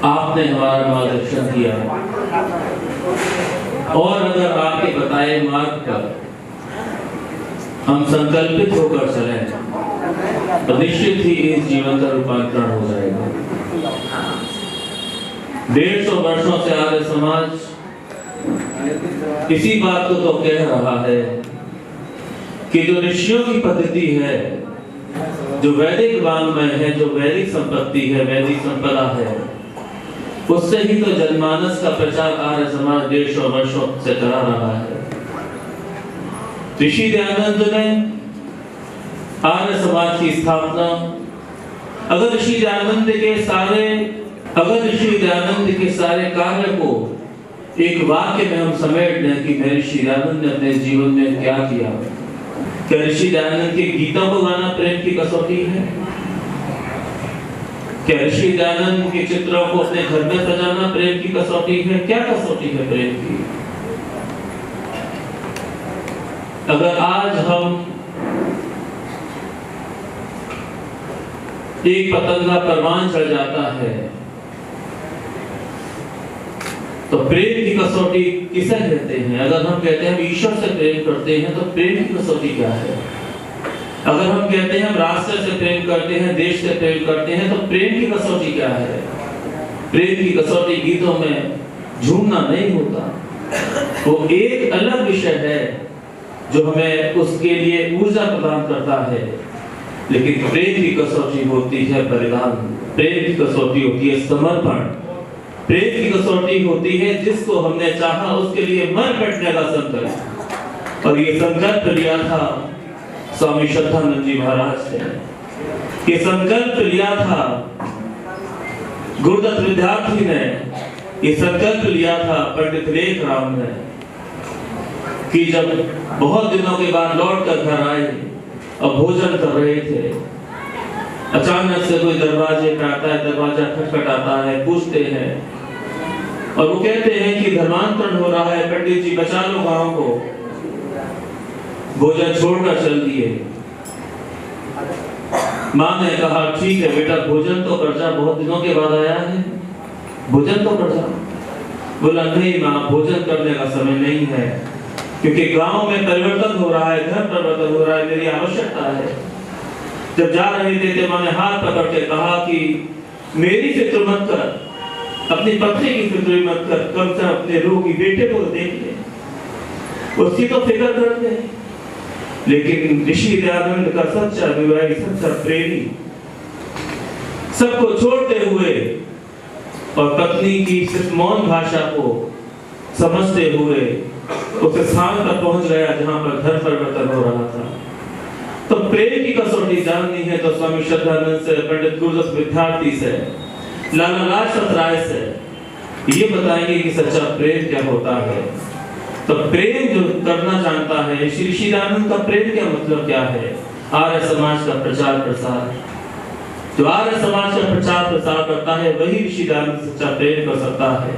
आपने हमारा मार्गदर्शन किया और अगर आपके बताए मार्ग पर हम संकल्पित होकर चलें तो निश्चित ही इस जीवन का रूपांतरण हो जाएगा। 150 वर्षों से आर्य समाज इसी बात को तो कह रहा है कि जो ऋषियों की पद्धति है, जो वैदिक वाङ्मय है, जो वैदिक संपत्ति है, वैदिक संपदा है, उससे ही तो जनमानस का प्रचार आर्य समाज 150 वर्षों से करा रहा है। ऋषि दयानंद ने आर्य समाज की स्थापना, अगर ऋषि दयानंद के सारे कार्य को एक वाक्य में हम समेट लें कि ऋषि दयानंद ने अपने जीवन में क्या किया, क्या ऋषि दयानंद की गीता को गाना प्रेम की कसौटी है? क्या ऋषि दयानंद के चित्रों को अपने घर में सजाना प्रेम की कसौटी है? क्या कसौटी है प्रेम की? अगर आज हम एक पतंग का परवान चढ़ जाता है तो प्रेम की कसौटी किसे कहते हैं? अगर हम कहते हैं हम ईश्वर से प्रेम करते हैं तो प्रेम की कसौटी क्या है? अगर हम कहते हैं हम राष्ट्र से प्रेम करते हैं, देश से प्रेम करते हैं, तो प्रेम की कसौटी क्या है? प्रेम की कसौटी गीतों में झूमना नहीं होता, वो एक अलग विषय है जो हमें उसके लिए ऊर्जा प्रदान करता है। लेकिन प्रेम की कसौटी होती है बलिदान, प्रेम की कसौटी होती है समर्पण, प्रेम की कसौटी होती है जिसको हमने चाहा उसके लिए मर मिटने का संकल्प। और ये संकल्प लिया था स्वामी श्रद्धानंद जी महाराज ने, ये संकल्प लिया था गुरुदत्त विद्यार्थी ने, ये संकल्प लिया था पंडित लेख राम ने, कि जब बहुत दिनों के बाद लौट कर घर आए और भोजन कर रहे थे, अचानक से कोई दरवाजे पे आता है, दरवाजा खटखटाता है, पूछते हैं और वो कहते हैं कि धर्मांतरण हो रहा है, पंडित जी बचा लो गांव को, भोजन छोड़कर चल दिए। माँ ने कहा ठीक है बेटा, भोजन तो कर जा, बहुत दिनों के बाद आया है, भोजन तो कर जा। बोला नहीं माँ, भोजन करने का समय नहीं है, क्योंकि गांव में परिवर्तन हो रहा है, घर परिवर्तन हो रहा है, मेरी आवश्यकता है। जब जा रहे थे माँ ने हाथ पकड़ के कहा कि मेरी फिक्र मत कर, अपनी पत्नी की फिक्र मत कर, कम से कम अपने रोगी बेटे को देख ले, उसकी तो फिक्र कर ले। लेकिन ऋषि दयानंद का सच्चा अनुयायी, सच्चा प्रेमी, सबको छोड़ते हुए और पत्नी की सिर्फ मौन भाषा को समझते हुए उस स्थान पर पहुंच गया जहां पर घर परिवर्तन हो रहा था। तो प्रेम की कसौटी जाननी है तो स्वामी श्रद्धानंद से, पंडित गुरुदत्त विद्यार्थी से, लाला लाजपत राय से ये बताएंगे कि सच्चा प्रेम क्या होता है। तो प्रेम जो करना जानता है, ऋषि दयानंद का प्रेम क्या मतलब क्या है? आर्य समाज का प्रचार प्रसार, जो आर्य समाज का प्रचार प्रसार करता है वही ऋषि दयानंद सच्चा प्रेम कर सकता है।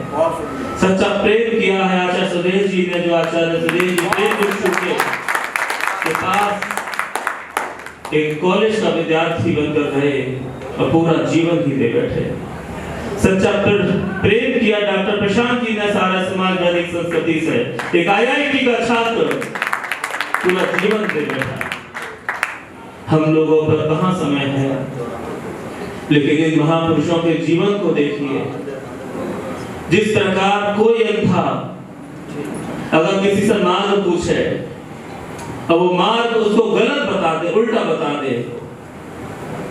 सच्चा प्रेम किया है आचार्य सुदेश जी ने, जो आचार्य सुदेश जी प्रेम भिक्षु के पास एक कॉलेज का विद्यार्थी बनकर रहे और पूरा जीवन ही दे बैठे। सच्चा प्रेम किया डॉक्टर प्रशांत जी ने सारा समाज वैदिक संस्कृति से, एक IIT का छात्र पूरा जीवन दे बैठा। हम लोगों पर कहाँ समय है? लेकिन इन महापुरुषों के जीवन को देखिए, जिस प्रकार कोई अंधा अगर किसी से मार्ग पूछे और वो मार्ग उसको गलत बता दे, उल्टा बता दे,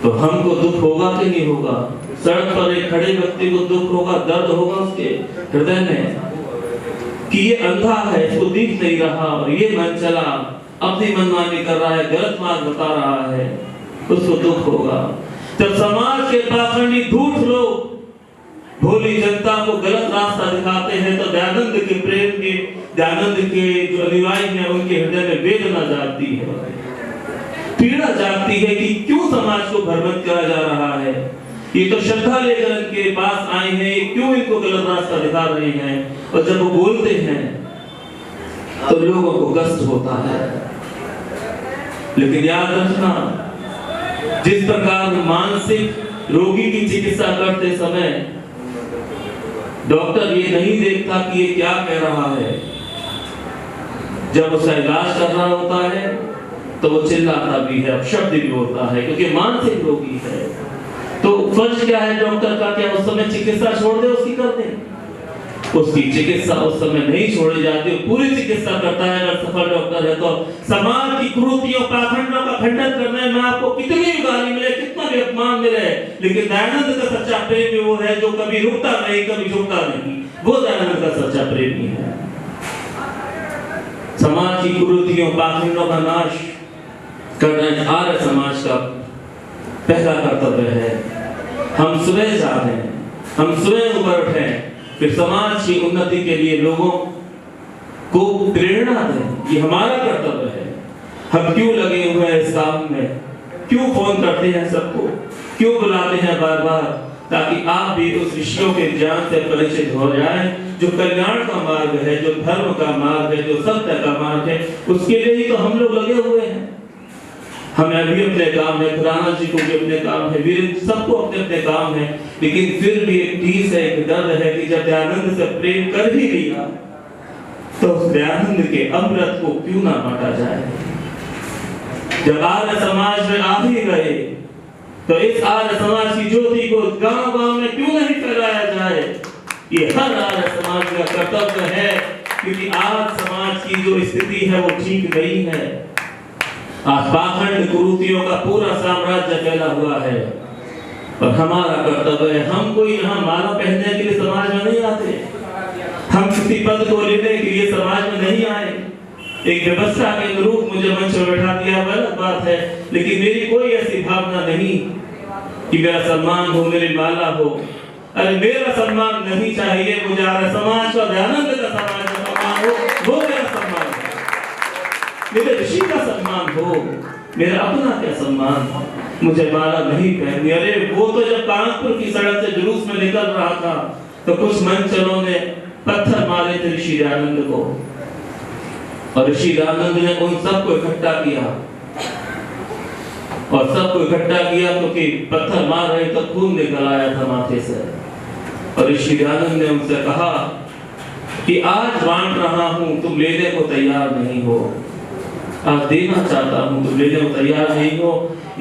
तो हमको दुख होगा कि नहीं होगा? सड़क पर एक खड़े व्यक्ति को दुख होगा, दर्द होगा उसके हृदय में कि ये अंधा है, इसको दिख नहीं रहा और ये मन चला अपनी मनमानी कर रहा है, गलत मार्ग बता रहा है, उसको दुख होगा। जब समाज के पाखंडी धूर्त लोग भोली जनता को गलत रास्ता दिखाते हैं तो दयानंद के प्रेम के, दयानंद के जो अनुयायी हैं उनके हृदय में वेदना जागती है, पीड़ा जागती है कि क्यों समाज को भ्रमित करा जा रहा है। ये तो श्रद्धा लेकर इनके पास आए हैं, क्यों इनको गलत रास्ता दिखा रहे हैं? और जब वो बोलते हैं तो लोगों को कष्ट होता है। लेकिन याद रखना, जिस प्रकार मानसिक रोगी की चिकित्सा करते समय डॉक्टर ये नहीं देखता कि ये क्या कह रहा है। जब उसका इलाज कर रहा होता है तो वो चिल्लाता भी है, अपशब्द भी होता है, क्योंकि मानसिक रोगी है। तो फर्ज क्या है डॉक्टर का? क्या उस समय चिकित्सा छोड़ दे उसकी? कर दे। उसकी चिकित्सा उस समय नहीं छोड़ी जाती, पूरी चिकित्सा करता है अगर सफल डॉक्टर है तो। समाज की कुरीतियों पाखंडों का खंडन करने में आपको कितनी भी गाली मिले, कितना भी अपमान मिले, लेकिन दयानंद का सच्चा प्रेमी वो है जो कभी रुकता नहीं, कभी झुकता नहीं। वो दयानंद का सच्चा प्रेमी है। समाज की कुरीतियों पाखंडों का नाश करना आर्य समाज का पहला कर्तव्य है। हम स्वयं जाने, हम स्वयं ऊपर उठे, फिर समाज की उन्नति के लिए लोगों को प्रेरणा दें। ये हमारा कर्तव्य है। हम क्यों लगे हुए हैं इस काम में? क्यों फोन करते हैं सबको? क्यों बुलाते हैं बार बार? ताकि आप भी उस ऋषियों के ज्ञान से परिचित हो जाएं, जो कल्याण का मार्ग है, जो धर्म का मार्ग है, जो सत्य का मार्ग है। उसके लिए ही तो हम लोग लगे हुए हैं। हमें भी अपने काम है, खुराना जी को भी अपने काम है, वीरेंद्र सबको अपने अपने काम है, लेकिन फिर भी एक टीस है, एक दर्द है कि जब दयानंद से प्रेम कर ही लिया तो उस दयानंद के अमृत को क्यों ना बांटा जाए। जब आर्य समाज में आ ही गए तो इस आर्य समाज की ज्योति को गांव-गांव में क्यों नहीं फैलाया जाए। ये हर आर्य समाज का कर्तव्य है, क्योंकि आज समाज की जो स्थिति है वो ठीक नहीं है। आज पाखंड कुरीतियों का पूरा साम्राज्य फैला हुआ है और हमारा कर्तव्य है। हम कोई यहाँ माला पहनने के लिए समाज में नहीं आते, हम किसी पद को लेने के लिए समाज में नहीं आए। एक व्यवस्था के अनुरूप मुझे मंच पर बैठा दिया गलत बात है, लेकिन मेरी कोई ऐसी भावना नहीं कि मेरा सम्मान हो, मेरी माला हो। अरे मेरा सम्मान नहीं चाहिए, मुझे आर्य समाज का, दयानंद का समाज का सम्मान हो, वो मेरा सम्मान है। मेरे ऋषि का सम्मान हो, मेरा अपना क्या सम्मान? मुझे माला नहीं पहननी। अरे वो तो जब कानपुर की सड़क से जुलूस में निकल रहा था तो कुछ मंचलों ने पत्थर मारे थे ऋषि दयानंद को, और ऋषि दयानंद ने उन सबको इकट्ठा किया, और सबको इकट्ठा किया क्योंकि पत्थर मार रहे तो खून निकल आया था माथे से। और ऋषि दयानंद ने उनसे कहा कि आज बांट रहा हूं, तुम लेने को तैयार नहीं हो। आज देना चाहता हूं, तुम लेने को तैयार नहीं हो।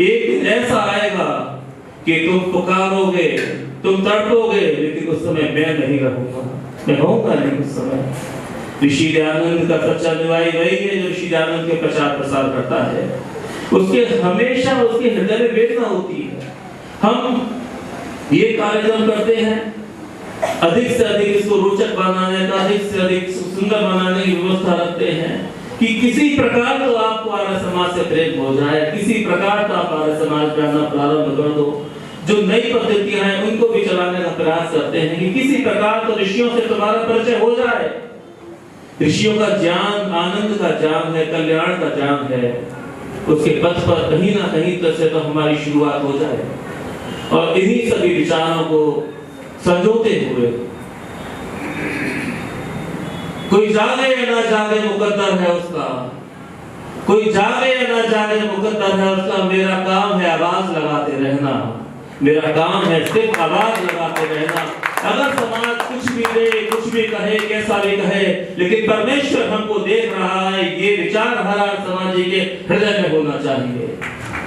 एक दिन ऐसा आएगा कि तुम पुकारोगे, तुम तड़पोगे, लेकिन उस समय मैं नहीं रहूंगा, मैं होऊंगा नहीं उस समय। ऋषि दयानंद का सच्चा अनुयायी वही है जो ऋषि दयानंद के प्रचार प्रसार करता है। उसके हमेशा उसके हृदय में वेदना होती है। हम ये कार्यक्रम करते हैं अधिक से अधिक इसको रोचक बनाने का, अधिक से अधिक सुंदर बनाने की व्यवस्था रखते हैं कि किसी प्रकार तो आपको आर्य समाज से प्रेम हो जाए, किसी प्रकार तो आप आर्य समाज पे आना प्रारंभ कर दो। जो नई पद्धतियां हैं उनको भी चलाने का प्रयास करते हैं कि किसी प्रकार तो ऋषियों से तुम्हारा परिचय हो जाए। ऋषियों का ज्ञान आनंद का ज्ञान है, कल्याण का ज्ञान है। उसके पथ पर कहीं ना कहीं तो से तो हमारी शुरुआत हो जाए। और इन्हीं सभी विचारों को संजोते हुए कोई जागे या ना जागे मुकद्दर है उसका, कोई जागे या ना जागे मुकद्दर है उसका। मेरा काम है आवाज लगाते रहना, मेरा काम है सिर्फ आवाज लगाते रहना। अगर समाज कुछ भी दे, कुछ भी कहे, कैसा भी कहे, लेकिन परमेश्वर हमको देख रहा है, ये विचार हर समाज के हृदय में होना चाहिए।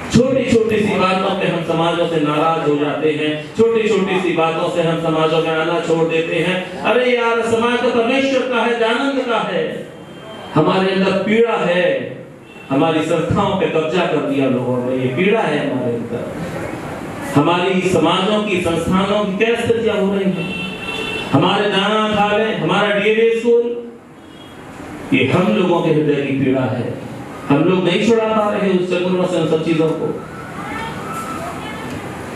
छोटी छोटी सी बातों पे हम समाजों से नाराज हो जाते हैं, छोटी छोटी सी बातों से हम समाजों में आना छोड़ देते हैं। अरे यार समाज तो परमेश्वर का है, दयानंद का है। हमारे अंदर पीड़ा है, हमारी संस्थाओं पे कब्जा कर दिया लोगों ने, ये पीड़ा है हमारे अंदर। हमारी समाजों की संस्थानों की क्या स्थितियां हो रही हैं, हमारे दानाथालय, हमारा डीएवी स्कूल, ये हम लोगों के हृदय की पीड़ा है। हम लोग नहीं छुड़ा पा रहे उस चक्रों से, उन सब चीजों को।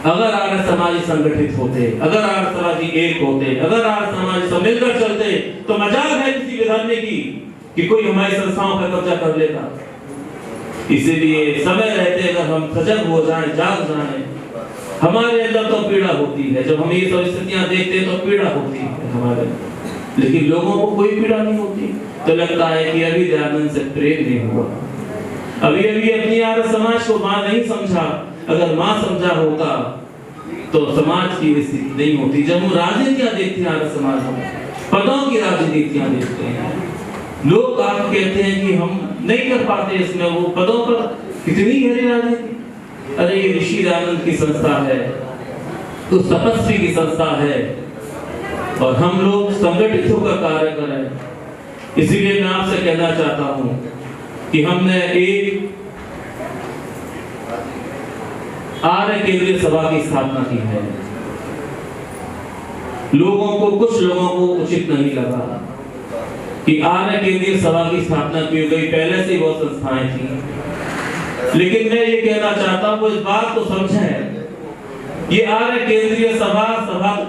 अगर आर्य समाजी संगठित होते, अगर आर्य समाजी एक होते, अगर आर्य समाजी सब मिलकर चलते तो मजाल है किसी विधर्मी की कि कोई हमारी संस्थाओं पर कब्जा कर लेगा। इसीलिए समय रहते अगर हम सजग हो जाएं, जाग जाएं, हमारे अंदर तो पीड़ा होती है। जब हम ये सब स्थितियां देखते हैं तो पीड़ा होती है हमारे, लेकिन लोगों को कोई पीड़ा नहीं होती। तो लगता है कि अभी दयानंद से प्रेम नहीं हुआ, अभी अपनी आर्य समाज को मां नहीं समझा। अगर मां समझा होता तो समाज की स्थिति नहीं होती। जब हम राजनीतियां देखते हैं समाज में, पदों की राजनीतियां देखते हैं, लोग आप कहते हैं कि हम नहीं कर पाते इसमें, वो पदों पर कितनी गहरी राजनीति। अरे ये ऋषि दयानंद की संस्था है, तो तपस्वी की संस्था है, और हम लोग संगठित होकर कार्य कर रहे हैं। इसीलिए मैं आपसे कहना चाहता हूं कि हमने एक आर्य केंद्रीय सभा की स्थापना की है। कुछ लोगों को उचित नहीं लगा कि आर्य केंद्रीय सभा की स्थापना की गई, पहले से बहुत संस्थाएं थी। लेकिन मैं ये कहना चाहता हूं, इस बात को समझें, ये आर्य केंद्रीय सभा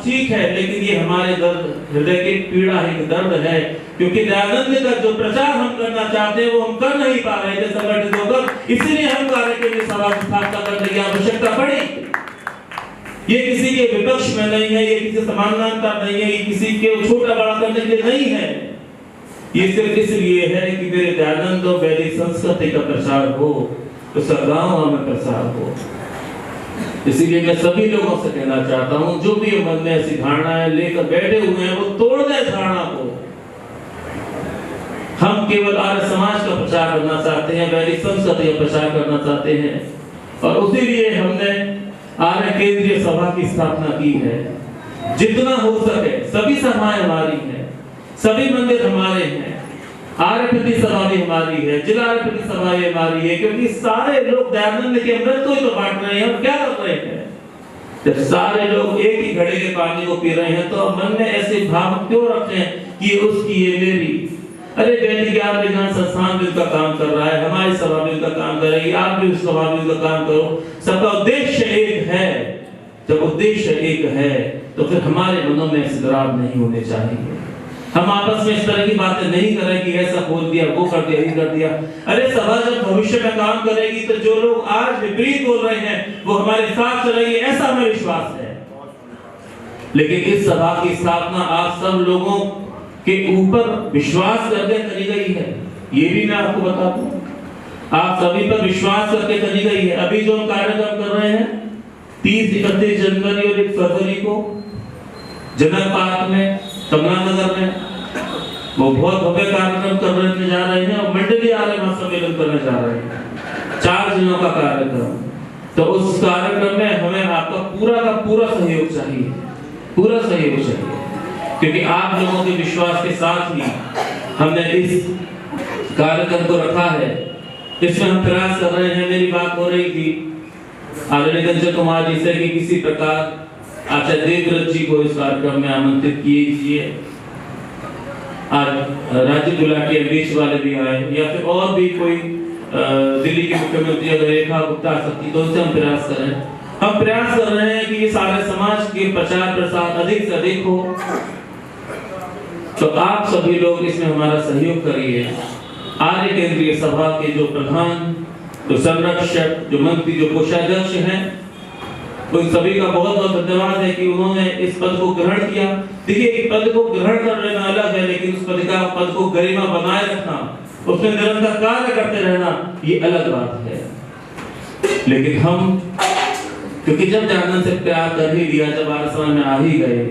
ठीक है, लेकिन ये हमारे दर्द, हृदय की पीड़ा है, दर्द है, क्योंकि दयानंद का जो प्रचार हम करना चाहते हैं वो हम कर नहीं पा रहे थे संगठित होकर। इसीलिए हम आर्य केंद्रीय सभा की स्थापना करने की आवश्यकता पड़ी। ये किसी के विपक्ष में नहीं है, ये किसी समानांतर नहीं है, ये किसी के छोटा बड़ा करने के लिए नहीं है। ये सिर्फ इसलिए है कि मेरे दयानंद और वैदिक संस्कृति का प्रचार हो, तो सब गांव में प्रसार हो। इसीलिए मैं सभी लोगों से कहना चाहता हूं, जो भी मन में ऐसी धारणाएं लेकर बैठे हुए हैं, वो तोड़ दें धारणा को। हम केवल आर्य समाज का प्रचार करना चाहते हैं, वैदिक संस्कृति का प्रचार करना चाहते हैं, और उसी लिए हमने आर्य केंद्रीय सभा की स्थापना की है। जितना हो सके, सभी सभाएं हमारी हैं, सभी मंदिर हमारे हैं, आर्य प्रति सभा भी हमारी है, जिला आर्य प्रति सभा भी हमारी है, क्योंकि सारे लोग दयानंद के अमृत को ही तो बांट रहे हैं। हम क्या कर रहे हैं? जब सारे लोग एक ही घड़े के पानी को पी रहे हैं, तो मन में ऐसे भाव क्यों रखें कि उसकी ये मेरी। अरे वैदिक ज्ञान विज्ञान संस्थान भी उसका काम कर रहा है, हमारी सभा भी उसका काम कर रही है, आप भी उस सभा भी उसका काम करो। सबका उद्देश्य एक है। जब उद्देश्य एक है, तो फिर हमारे मनों में सिदराव नहीं होने चाहिए। हम आपस में इस तरह की बातें नहीं करें कि ऐसा बोल दिया, वो कर दिया, ये कर दिया। अरे सभा जब भविष्य में काम करेगी, तो जो लोग आज विपरीत बोल रहे हैं वो हमारे साथ चलेंगे, ऐसा हमें विश्वास है। लेकिन इस सभा की स्थापना आप सब लोगों के ऊपर विश्वास करके करी गई है, ये भी मैं आपको बता दूं। आप सभी पर विश्वास करके करी गई है। अभी जो हम कार्यक्रम कर रहे हैं, 30, 31 जनवरी और 1 फरवरी को जनक पार्क में, कमला नगर में, वो बहुत भव्य कार्यक्रम करने जा रहे हैं, और मंडलीय आर्य महासम्मेलन करने जा रहे हैं, 4 दिनों का कार्यक्रम। तो उस कार्यक्रम में हमें आपका पूरा का पूरा सहयोग चाहिए, पूरा सहयोग चाहिए, क्योंकि आप लोगों के विश्वास के साथ ही हमने इस कार्यक्रम को रखा है। इसमें हम प्रयास कर रहे हैं। मेरी बात हो रही थी आदरणीय कंचन कुमार जी से कि किसी प्रकार आचार्य देवव्रत जी को इस कार्यक्रम में आमंत्रित कीजिए। आज राज्य गुलाटी अमरीश वाले भी आए, या फिर और भी कोई दिल्ली के मुख्यमंत्री अगर रेखा गुप्ता आ सकती, तो उससे हम प्रयास कर रहे हैं। हम प्रयास कर रहे हैं कि ये सारे समाज के प्रचार प्रसार अधिक से अधिक हो। तो आप सभी लोग इसमें हमारा सहयोग करिए। आर्य केंद्रीय सभा के जो प्रधान, जो संरक्षक, जो मंत्री, जो कोषाध्यक्ष हैं, उन सभी का बहुत बहुत धन्यवाद है कि उन्होंने इस पद को ग्रहण किया। देखिए, पद को ग्रहण कर लेना अलग है, लेकिन उस पद को गरिमा बनाए रखना, उसमें निरंतर कार्य करते रहना, ये अलग बात है। लेकिन हम, क्योंकि जब दयानंद से प्यार कर ही लिया, जब आर्य समाज में आ ही गए,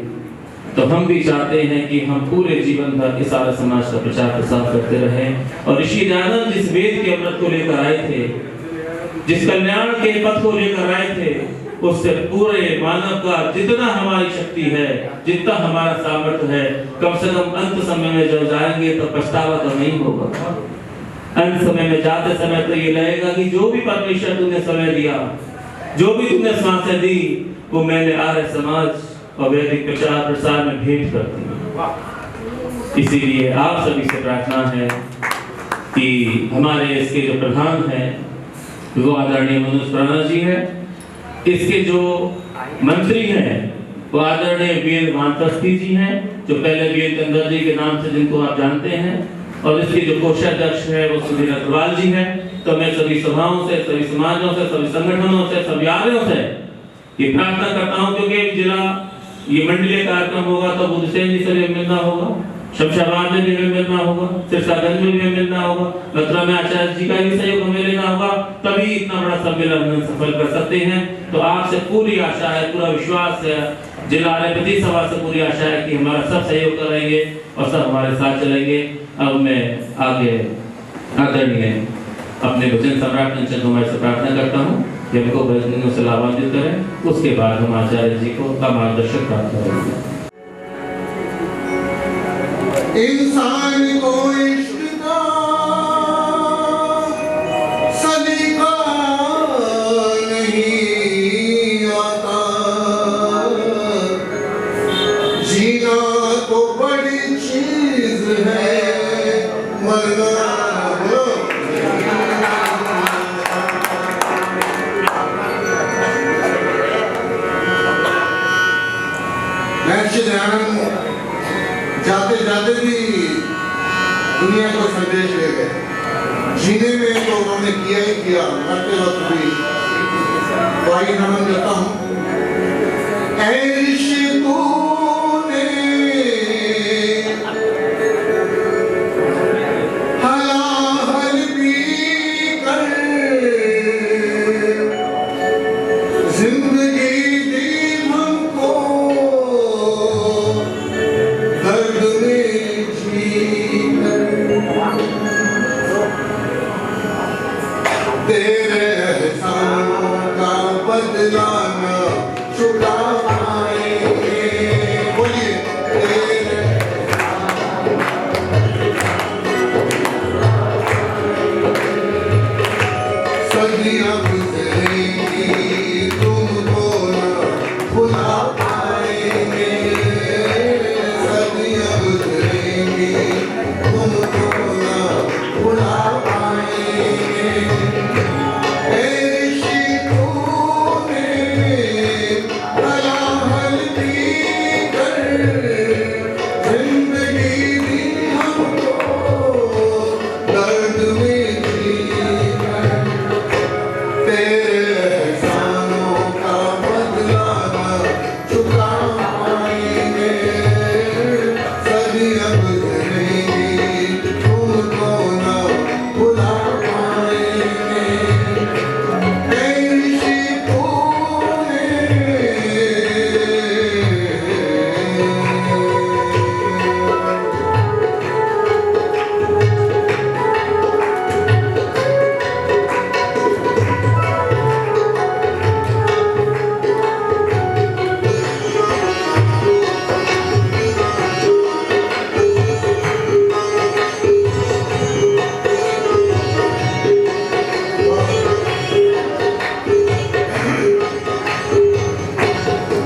तो हम भी चाहते हैं कि हम पूरे जीवन भर इस आर्य समाज का प्रचार प्रसार करते रहें। और ऋषि दयानंद जिस वेद के अमृत को लेकर आए थे, जिस कल्याण के पथ को लेकर आए थे, उससे पूरे मानव का जितना हमारी शक्ति है, जितना हमारा सामर्थ्य है, कम से कम अंत समय में जब जाएंगे तो पछतावा तो नहीं होगा। अंत समय में जाते समय तो ये लगेगा कि जो भी परमेश्वर तूने समय दिया, जो भी तूने सांसें दी, वो मैंने आर्य समाज और वैदिक प्रचार प्रसार में भेंट कर दी। इसीलिए आप सभी से प्रार्थना है कि हमारे इसके जो प्रधान हैं वो आदरणीय मनोज प्राणा जी हैं, इसके जो मंत्री हैं वो आदरणीय वीर वानप्रस्थी जी हैं, जो पहले वीर चंद्र जी के नाम से जिनको आप जानते हैं, और इसके जो कोषाध्यक्ष है वो सुधीर अग्रवाल जी हैं। तो मैं सभी सभाओं से, सभी समाजों से, सभी संगठनों से, सभी आर्यों से ये प्रार्थना करता हूँ, क्योंकि जिला ये मंडलीय कार्यक्रम होगा तो बुद्धसेन जी से भी मिलना होगा, शमशाबाद में भी हमें मिलना होगा, सिरसागंज में भी हमें मिलना होगा, मथुरा में आचार्य जी का भी सहयोग हमें लेना होगा, तभी इतना बड़ा सम्मेलन हम सफल कर सकते हैं। तो आपसे पूरी आशा है, पूरा विश्वास है, जिला रेपति सभा से पूरी आशा है कि हमारा सब सहयोग करेंगे और सब हमारे साथ चलेंगे। अब मैं आगे आदरणीय अपने भजन सम्राट कंचन कुमार से प्रार्थना करता हूँ कि हमको भजनों से लाभान्वित करें, उसके बाद हम आचार्य जी को का मार्गदर्शन प्राप्त करेंगे। इंसान को इश्क का सलीका नहीं आता, जीना तो बड़ी चीज है, मरना जाते जाते भी दुनिया को संदेश ले गए। जीने में तो उन्होंने किया ही किया, मरते वक्त भी वही नमन करता हूँ। हलाहल पी कर जिंदगी दी हमको, दर्द में जीकर तेरे एहसानों का बदला न चुका पाएंगे। बोलिए तेरे सदियां गुजरेंगी, तुमको न भुला पाएंगे। सदियां गुजरेंगी, तुमको न भुला पाएंगे। ऐशी तूने हलाहल पी कर जिंदगी दी हमको, दर्द में जीकर तेरे एहसानों का बदला न चुका पाएंगे। सदियां गुजरेंगी, तुमको न भुला पाएंगे। ऐसी तूने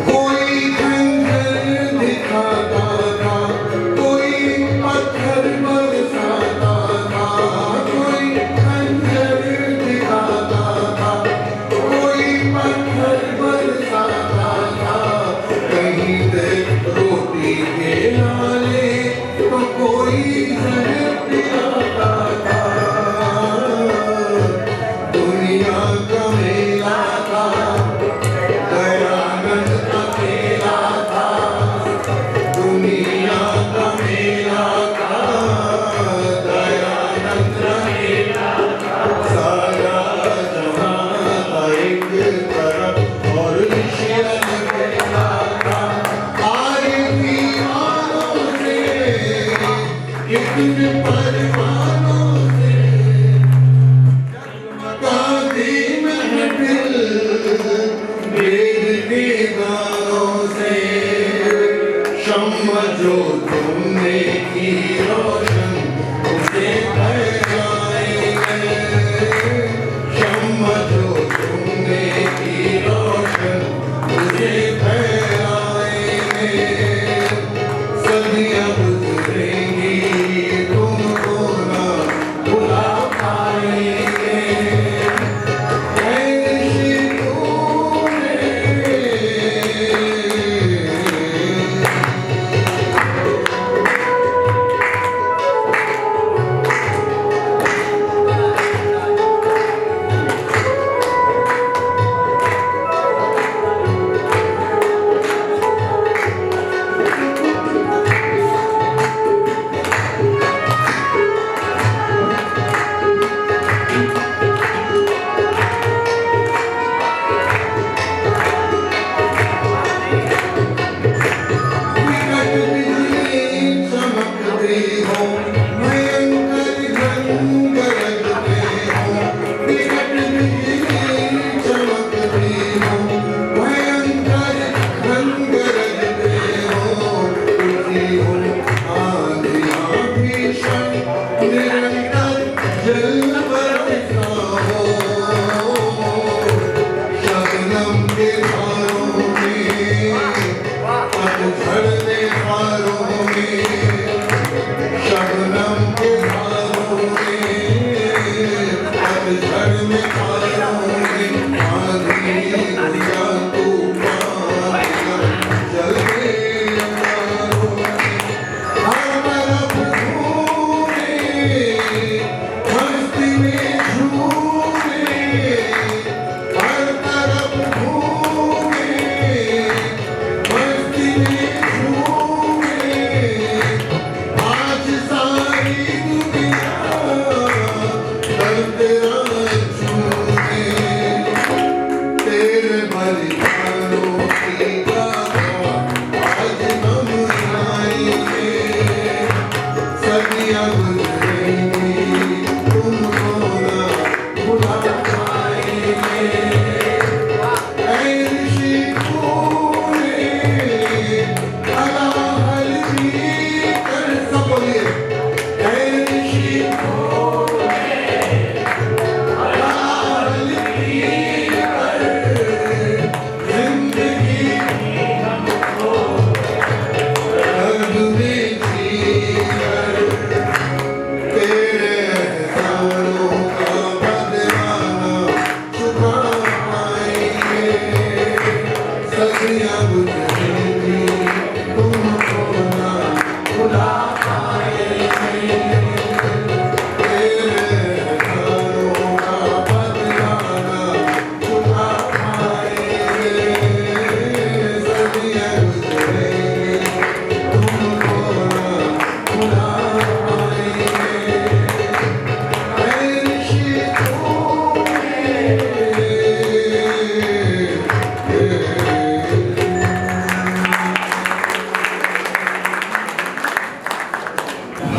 कोई खंजर दिखाता था, कोई पत्थर बरसाता था। कोई खंजर दिखाता था, कोई पत्थर बरसाता था। कहीं से रोटी के नाले तो कोई जहर पिलाता था। दुनिया का मेला था, दयानंद अकेला था। दुनिया का मेला था, दयानंद अकेला था। सारा जहां था एक तरफ और ऋषि अकेला था। आए दीवानों से कितने परवानों से कादी महफिल, वेद के गानों से शम्मा जो तुमने की रोशन उसे फैलाएंगे। शम्मा जो तुमने की रोशन उसे फैलाएंगे। सदियां गुजरेंगी, तुमको न भुला पाएंगे। ऐसी तूने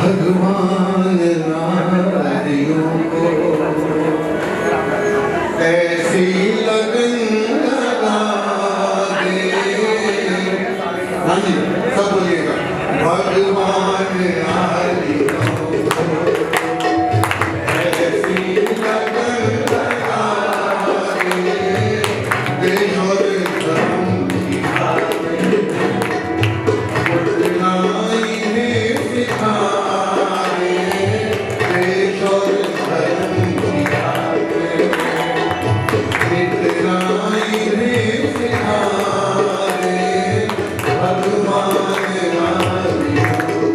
भगवान नारियों को ऐसी लगन लगा दे। हाँ जी, सब बोलिएगा। भगवान नारियों को ऐसी लगन लगा दे, देश और धर्म की बातें उठना इन्हें सिखा दे, देश और धर्म की बातें इतना इन्हें सिखा दे, भगवान नारियों को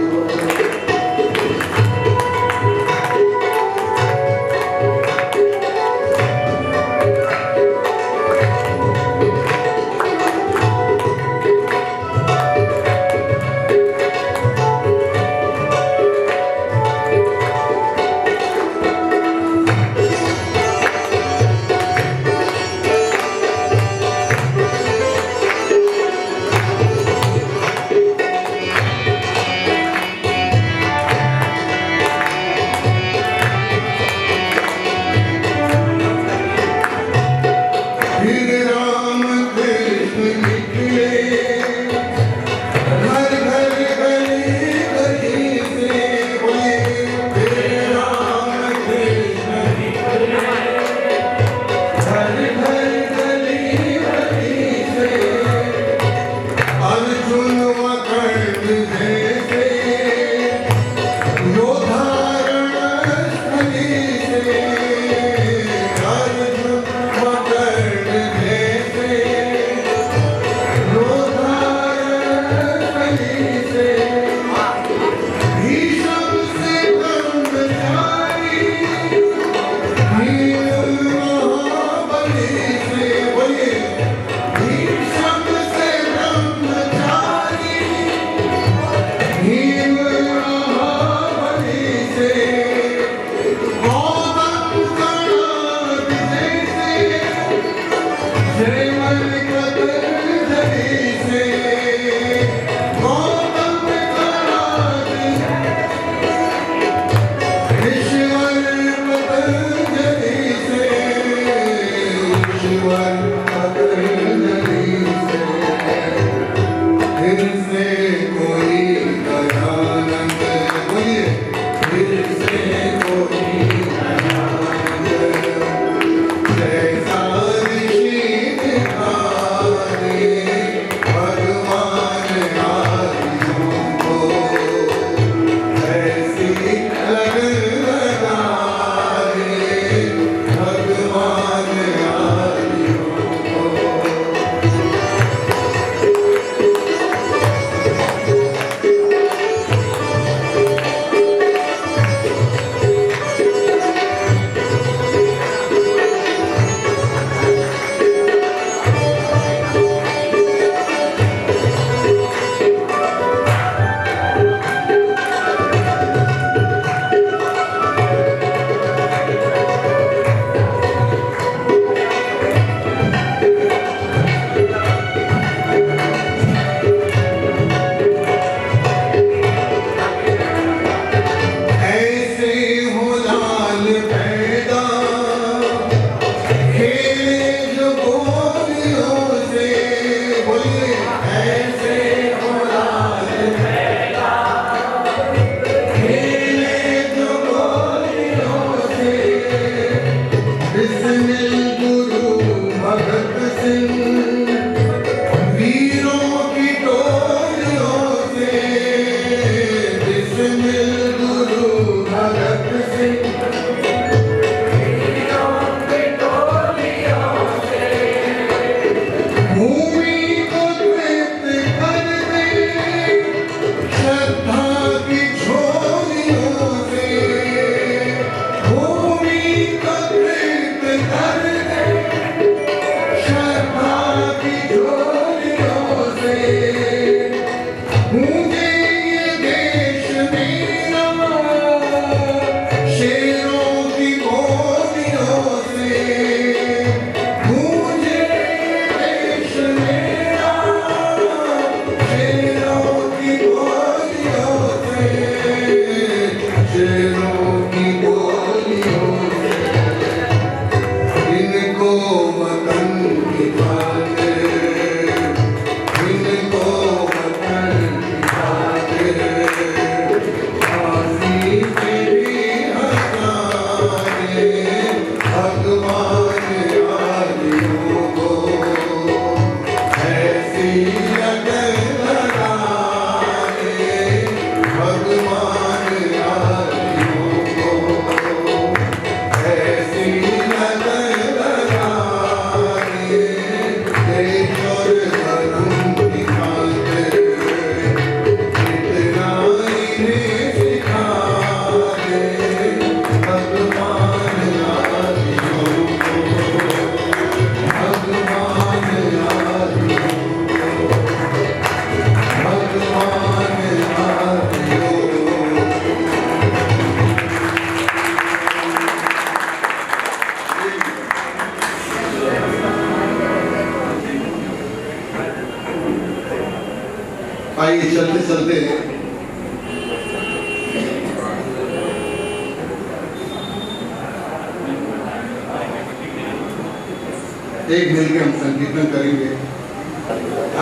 एक मिल के हम संकीर्तन करेंगे।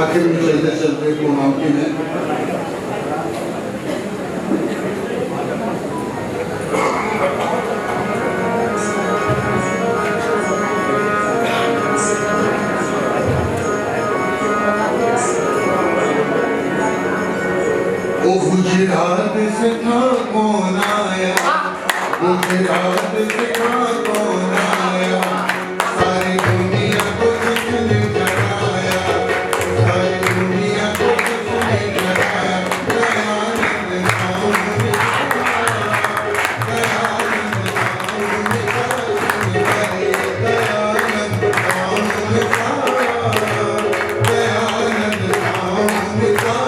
आखिर में चलते चलते पूर्णावती में गुजरात से था कौन आया, गुजरात से था कौन आया, सारी दुनिया को किसने जगाया, सारी दुनिया को किसने जगाया। दयानंद नाम निकाला, दयानंद नाम निकाला, दयानंद नाम निकाला, दयानंद नाम निकाला।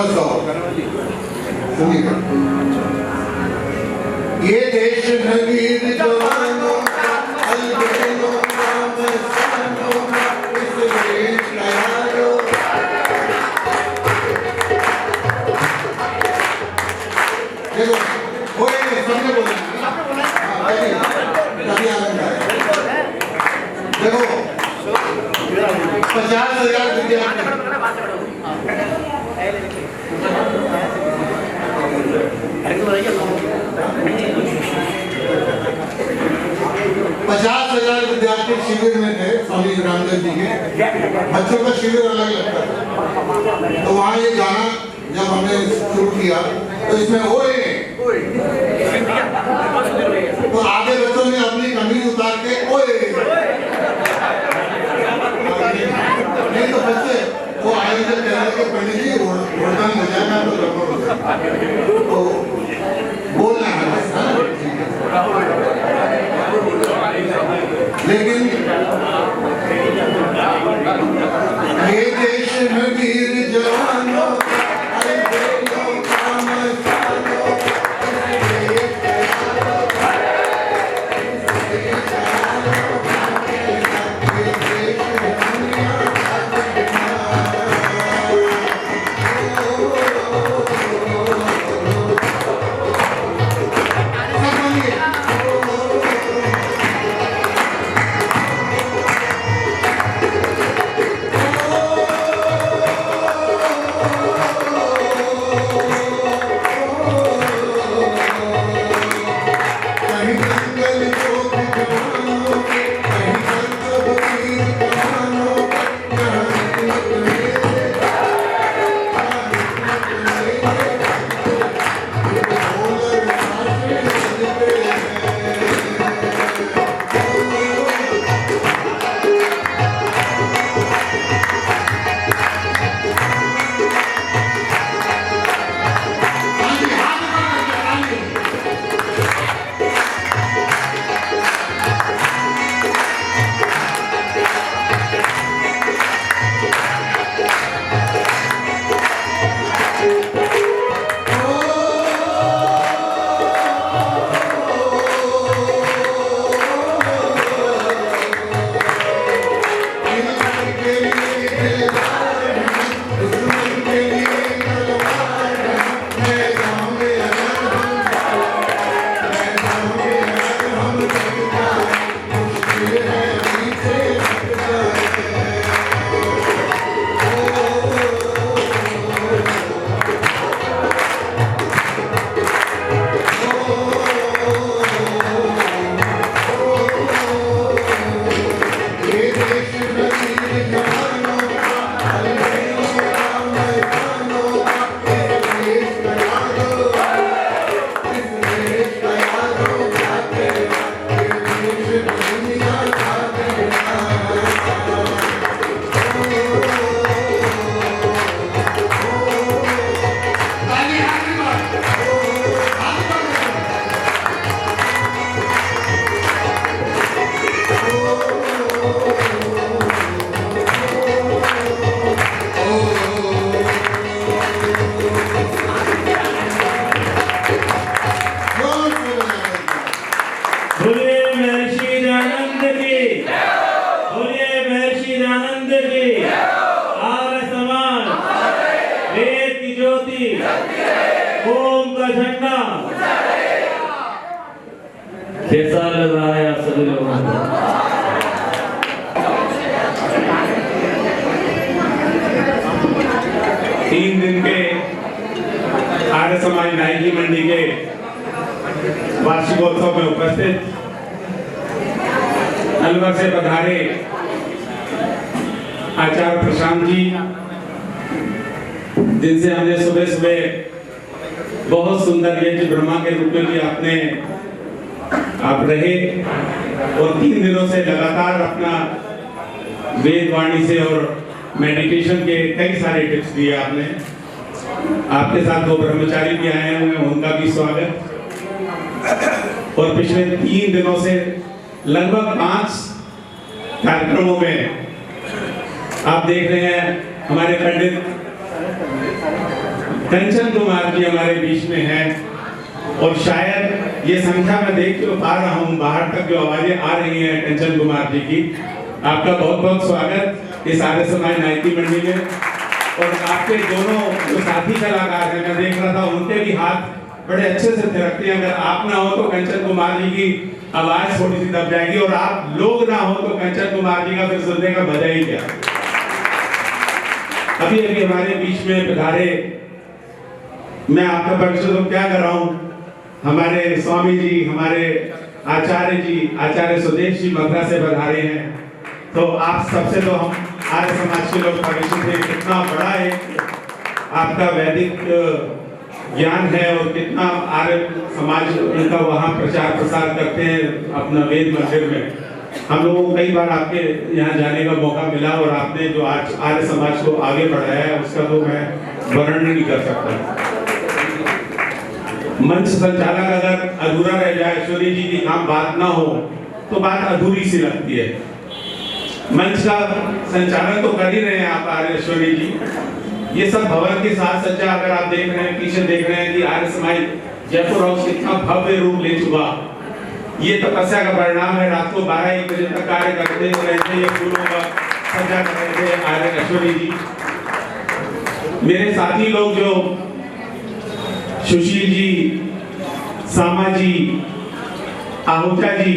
बस आओ सुनिएगा। ये देश है वीर जवानों का, अलबेलों का, मस्तानों का, इस देश का यारो। देखो बोलेंगे, सबने बोलेंगे, कभी आनंद आए। देखो 50,000 विद्यार्थी 50,000 विद्यार्थी शिविर में थे स्वामी रामदेव जी के। बच्चों का शिविर अलग लगता है, तो वहाँ ये गाना जब हमने शुरू किया तो इसमें ओए, तो आधे बच्चों ने अपनी कमीज उतार के ओए, नहीं तो बच्चे वो आयोजन कह रहे कि पंडित जी उड़न हो जाएगा तो गड़बड़ हो जाएगा, तो बोलना है बस। लेकिन ये देश में वीर जवानों का, अलबेलों का, मस्तानों का, ओम का झंडा कैसा लग रहा है आप सभी लोगों को? तीन दिन के आर्य समाज नायकी मंडी के वार्षिकोत्सव में उपस्थित अलवर से पधारे आचार्य प्रशांत जी, जिनसे हमने सुबह सुबह बहुत सुंदर यज्ञ ब्रह्मा के रूप में भी आप रहे और 3 दिनों से लगातार अपना वेद वाणी से और मेडिटेशन के कई सारे टिप्स दिए आपने। आपके साथ 2 ब्रह्मचारी भी आए हुए हैं, उनका भी स्वागत। और पिछले 3 दिनों से लगभग 5 कार्यक्रमों में आप देख रहे हैं हमारे पंडित कंचन कुमार जी हमारे बीच में हैं और शायद ये संख्या मैं देख तो पा रहा हूँ, बाहर तक जो आवाजें आ रही हैं कंचन कुमार जी की। आपका बहुत बहुत स्वागत इस आर्य समाज नायकी मंडी में। और आपके दोनों जो साथी कलाकार हैं, मैं देख रहा था उनके भी हाथ बड़े अच्छे से थिरकते हैं। अगर आप ना हो तो कंचन कुमार जी की आवाज थोड़ी सी दब जाएगी, और आप लोग ना हो तो कंचन कुमार जी का फिर सुनने का मजा ही क्या। अभी अभी हमारे बीच में पधारे, मैं आपका परिचय तो क्या कर रहा हूँ, हमारे स्वामी जी, हमारे आचार्य जी, आचार्य सुदेश जी मथुरा से पधारे हैं। तो आप सबसे तो हम आर्य समाज के लोग परिचित हैं, कितना बड़ा एक आपका वैदिक ज्ञान है और कितना आर्य समाज इनका वहाँ प्रचार प्रसार करते हैं अपना वेद मंदिर में। हम लोगों को कई बार आपके यहाँ जाने का मौका मिला, और आपने जो आज आर्य समाज को आगे बढ़ाया है उसका तो मैं वर्णन नहीं कर सकता। मंच संचालक अगर अधूरा रह जाए, ऐश्वर्य जी की काम बात ना हो तो बात अधूरी सी लगती है। मंच का संचालन तो कर ही रहे हैं आप आर्य ऐश्वर्य जी। ये सब भवन के साथ सज्जा अगर आप देख रहे हैं, पीछे देख रहे हैं कि आर्य समाज जयपुर हाउस कितना भव्य रूप ले चुका। ये तपस्या का परिणाम है। रात को 12-1 बजे तक कार्य करते रहे थे, ये फूलों का सज्जा कर रहे थे आर्य ऐश्वर्य जी। मेरे साथी लोग जो सुशील जी, सामा जी, आहूजा जी,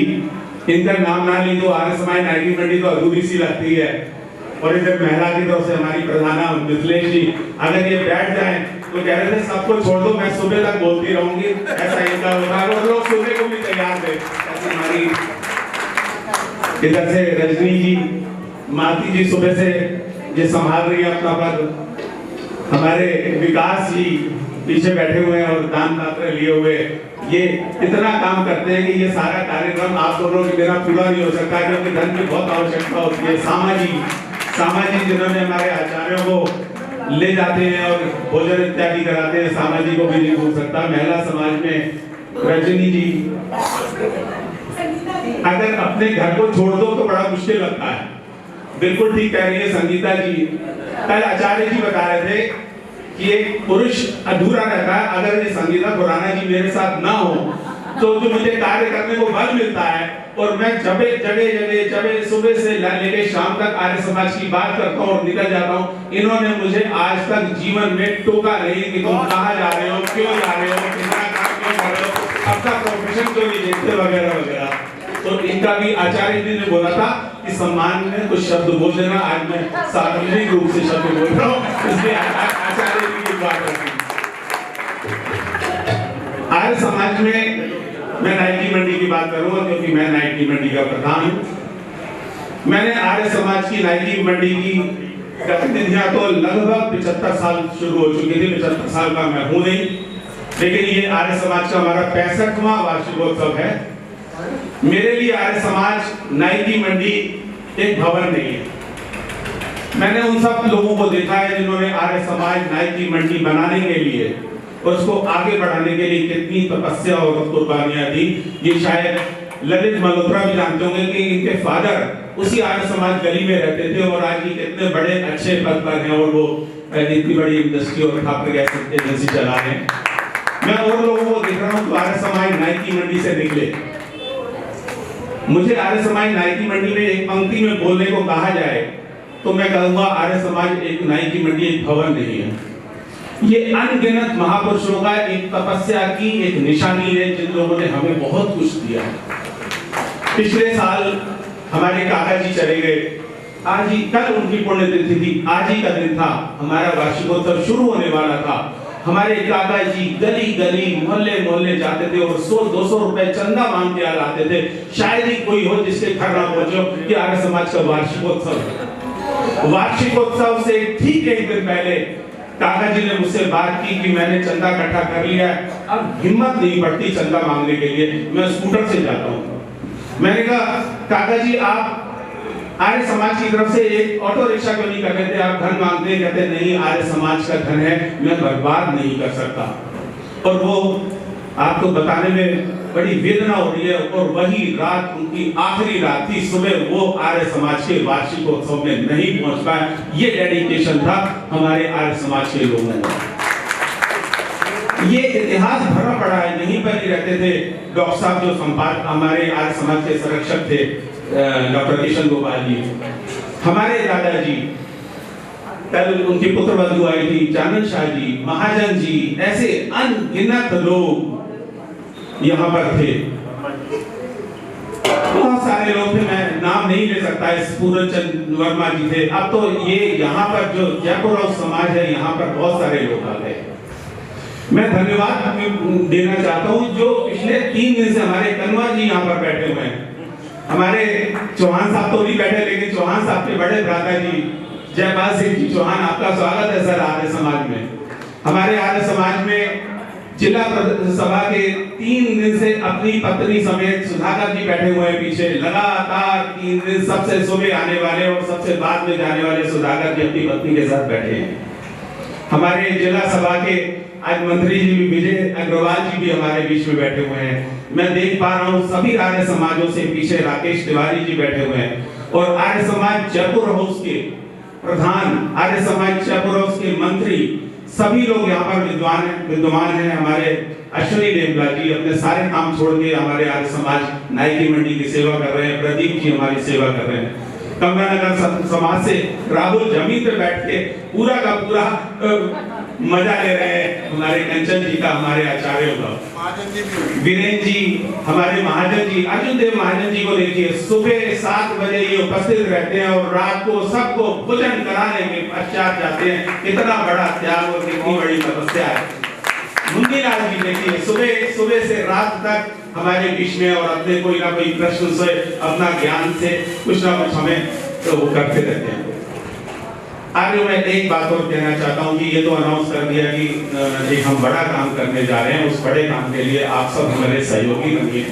इनका नाम ना ली तो आर्य समाज नायकी मंडी तो अधूरी सी लगती है। और इधर महिला की तरफ से हमारी प्रधाना मिथिलेश जी, अगर ये बैठ जाएं तो कह रहे थे सबको छोड़ दो, मैं सुबह तक बोलती रहूंगी, ऐसा इनका होगा। और लोग सुनने को भी तैयार थे। ऐसी हमारी इधर से रजनी जी, माती जी सुबह से ये संभाल रही है अपना पद। हमारे विकास जी पीछे बैठे हुए हैं और दान पात्र लिए हुए, ये इतना काम करते हैं कि ये सारा कार्यक्रम आप दोनों के बिना पूरा नहीं हो सकता, क्योंकि धन की बहुत आवश्यकता होती है। सामा जी जिन्होंने हमारे आचार्यों को ले जाते हैं और भोजन इत्यादि कराते हैं, सामा जी को भी नहीं भूल सकता। महिला समाज में रजनी जी, अगर अपने घर को छोड़ दो तो बड़ा मुश्किल लगता है। बिल्कुल ठीक कह रही है संगीता जी। कल आचार्य जी बता रहे थे कि एक पुरुष अधूरा रहता है, अगर ये संगीता खुराना जी मेरे साथ ना हो तो जो मुझे कार्य करने को बल मिलता है। और मैं जगह सुबह से लेके शाम तक आर्य समाज की बात करता हूँ और निकल जाता हूँ। इन्होंने मुझे आज तक जीवन में टोका नहीं कि तुम कहाँ जा रहे हो, क्यों जा रहे हो, कितना काम क्यों कर रहे हो, अपना प्रोफेशन क्यों नहीं देखते, वगैरह वगैरह। तो इनका भी आचार्य जी ने बोला था कि सम्मान में कुछ शब्द बोल देना। आज मैं सार्वजनिक रूप से शब्द बोल रहा हूँ, इसलिए आचार्य जी की बात रखी। आर्य समाज में मैं नायकी मंडी की बात करूंगा, क्योंकि मैं नायकी मंडी का प्रधान हूं। मैंने आर्य समाज की नायकी मंडी की गतिविधियां तो लगभग 75 साल शुरू हो चुकी थी। 75 साल का मैं हूं नहीं, लेकिन ये आर्य समाज का हमारा 65वां वार्षिकोत्सव है। मेरे लिए आर्य समाज नायकी मंडी एक भवन नहीं है। मैंने उन सब लोगों को देखा है जिन्होंने आर्य समाज नायकी मंडी बनाने के लिए और उसको आगे बढ़ाने के लिए कितनी तपस्या और कुर्बानियां दी। ये शायद ललित मल्होत्रा भी जानते होंगे कि इनके फादर उसी आर्य समाज गली में रहते थे, और आज ये कितने बड़े अच्छे पद पर हैं, और वो इतनी बड़ी इंडस्ट्री और खापर गैस एजेंसी चला रहे हैं। मैं और लोगों को देख रहा हूँ तो आर्य समाज नायकी मंडी से निकले। मुझे आर्य समाज नायकी मंडी में एक पंक्ति में बोलने को कहा जाए तो मैं कहूँगा आर्य समाज एक नायकी मंडी एक भवन नहीं है। ये अनगिनत महापुरुषों का एक तपस्या की एक निशानी है, जिन लोगों ने हमें बहुत कुछ दिया। पिछले साल हमारे काका जी चले गए, आज ही कल उनकी पुण्यतिथि थी, आज ही का दिन था, हमारा वार्षिकोत्सव शुरू होने वाला था। हमारे काका जी गली गली मोहल्ले मोहल्ले जाते थे और 100-200 रुपए चंदा मांग के लाते थे। शायद ही कोई हो जिसके घर ना पहुंचो कि आर्य समाज का वार्षिकोत्सव। वार्षिकोत्सव से ठीक एक दिन पहले काका जी ने मुझसे बात की कि मैंने चंदा इकट्ठा कर लिया है, अब हिम्मत नहीं पड़ती चंदा मांगने के लिए, मैं स्कूटर से जाता हूँ। मैंने कहा काका जी आप आर्य समाज की तरफ से एक ऑटो रिक्शा क्यों नहीं कर रहे थे, आप धन मांगते? कहते नहीं, आर्य समाज का धन है, मैं बर्बाद नहीं कर सकता। और वो आपको बताने में बड़ी वेदना हो रही है। और वही रात उनकी आखिरी रात थी, सुबह वो आर्य समाज के वार्षिकोत्सव में नहीं पहुंच पाए। ये डेडिकेशन था हमारे आर्य समाज के लोगों का। ये इतिहास भरा पड़ा है। यहीं पर ही रहते थे डॉक्टर साहब जो संपादक हमारे आर्य समाज के संरक्षक थे, डॉक्टर किशन गोपाल जी, हमारे दादाजी, कल उनकी पुत्र बंधु आई थी चानन शाह जी, महाजन जी, ऐसे अनगिनत लोग यहाँ पर थे। बहुत सारे लोग थे, मैं नाम नहीं ले सकता। इस पूरनचंद वर्मा जी थे। अब तो ये यहाँ पर जो जयपुर हाउस समाज है, यहाँ पर बहुत सारे लोग आ गए। मैं धन्यवाद देना चाहता हूँ जो पिछले 3 दिन से हमारे कन्वर जी यहाँ पर बैठे हुए हैं। हमारे चौहान साहब तो नहीं बैठे, लेकिन चौहान साहब के बड़े भ्राता जी जयपाल सिंह जी चौहान, आपका स्वागत है सर आर्य समाज में। हमारे आर्य समाज में जिला सभा के 3 दिन से अपनी पत्नी समेत सुधाकर जी बैठे हुए हैं पीछे। लगातार 3 दिन सबसे सुबह आने वाले और सबसे बाद में जाने वाले सुधाकर जी अपनी पत्नी के साथ बैठे हैं। हमारे जिला सभा के आज मंत्री जी विजय अग्रवाल जी भी हमारे बीच में बैठे हुए हैं। मैं देख पा रहा हूँ सभी आर्य समाजों से पीछे राकेश तिवारी जी बैठे हुए हैं और आर्य समाज जयपुर हाउस के प्रधान, आर्य समाज जयपुर हाउस के मंत्री, सभी लोग यहाँ पर विद्वान हैं। हमारे अश्विनी देवला जी अपने सारे काम छोड़ के हमारे आर्य समाज नायकी मंडी की सेवा कर रहे हैं। प्रदीप जी हमारी सेवा कर रहे हैं। कमलानगर समाज से राहुल जमीन पे बैठ के पूरा का पूरा मजा ले रहे हैं। हमारे कंचन जी का, हमारे आचार्यों का, वीरेंद्र जी, हमारे महाजन जी, अर्जुन देव महाजन जी को देखिए, सुबह 7 बजे ये उपस्थित रहते हैं और रात को सबको भोजन कराने के पश्चात जाते हैं। कितना बड़ा त्याग और कितनी बड़ी तपस्या है। मुंडीलाल जी देखिए, सुबह से रात तक हमारे बीच में और अपने कोई ना कोई प्रश्न से, अपना ज्ञान से कुछ ना कुछ हमें तो वो करते रहते हैं। आगे मैं एक बात और कहना चाहता हूँ कि ये तो अनाउंस कर दिया कि एक हम बड़ा काम करने जा रहे हैं। उस बड़े काम के लिए आप सब हमारे सहयोगी बनिए।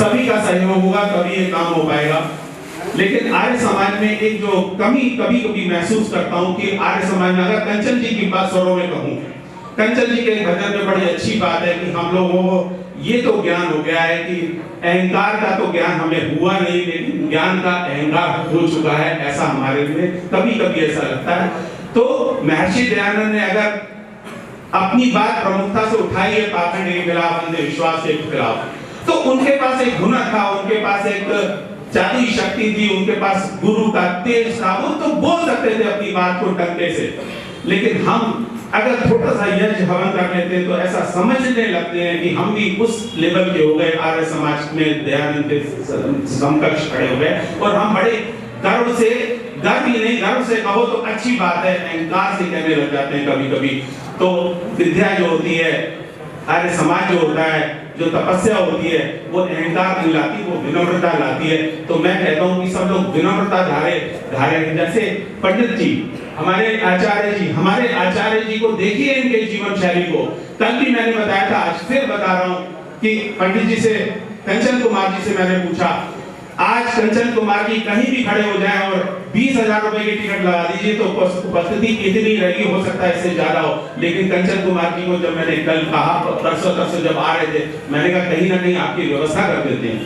सभी का सहयोग होगा तभी ये काम हो पाएगा। लेकिन आर्य समाज में एक जो कमी कभी महसूस करता हूँ कि आर्य समाज में, अगर कंचन जी की बात स्वरों में कहूँ, कंचन जी के भजन में बड़ी अच्छी बात है कि हम लोगों को ये तो ज्ञान हो गया है कि अहंकार का तो ज्ञान हमें हुआ नहीं, लेकिन ज्ञान का अहंकार हो चुका है। ऐसा हमारे लिए कभी ऐसा लगता है। तो महर्षि दयानंद ने अगर अपनी बात प्रमुखता से उठाई है पाखंड के खिलाफ, अंधविश्वास के खिलाफ, तो उनके पास एक हुनर था, उनके पास एक जादुई शक्ति थी, उनके पास गुरु का तेज था। वो तो बोल सकते थे अपनी बात को डंके से। लेकिन हम अगर थोड़ा सा यज्ञ हवन कर लेते हैं तो ऐसा समझने लगते हैं कि हम भी उस लेवल के हो गए, आर्य समाज में दयानंद के समकक्ष खड़े हो गए। और हम बड़े गर्व से, गर्व ही नहीं, गर्व से कहो तो अच्छी बात है, अहंकार से कहने लग जाते हैं कभी। तो विद्या जो होती है, आर्य समाज जो होता है, जो तपस्या होती है, वो अहंकार नहीं लाती, वो विनम्रता लाती है। तो मैं कहता हूँ कि सब लोग विनम्रता धारे। जैसे पंडित जी, हमारे आचार्य जी को देखिए, इनके जीवन शैली को। कल भी मैंने बताया था, आज फिर बता रहा हूँ कि पंडित जी से, कंचन कुमार जी से मैंने पूछा, आज कंचन कुमार जी कहीं भी खड़े हो जाएं और 20,000 रुपए की टिकट लगा दीजिए तो उपस्थिति इतनी रहेगी, हो सकता है इससे ज्यादा हो। लेकिन कंचन कुमार जी को जब मैंने कल कहा, परसों जब आ रहे थे, मैंने कहा कहीं ना कहीं आपकी व्यवस्था कर देते हैं।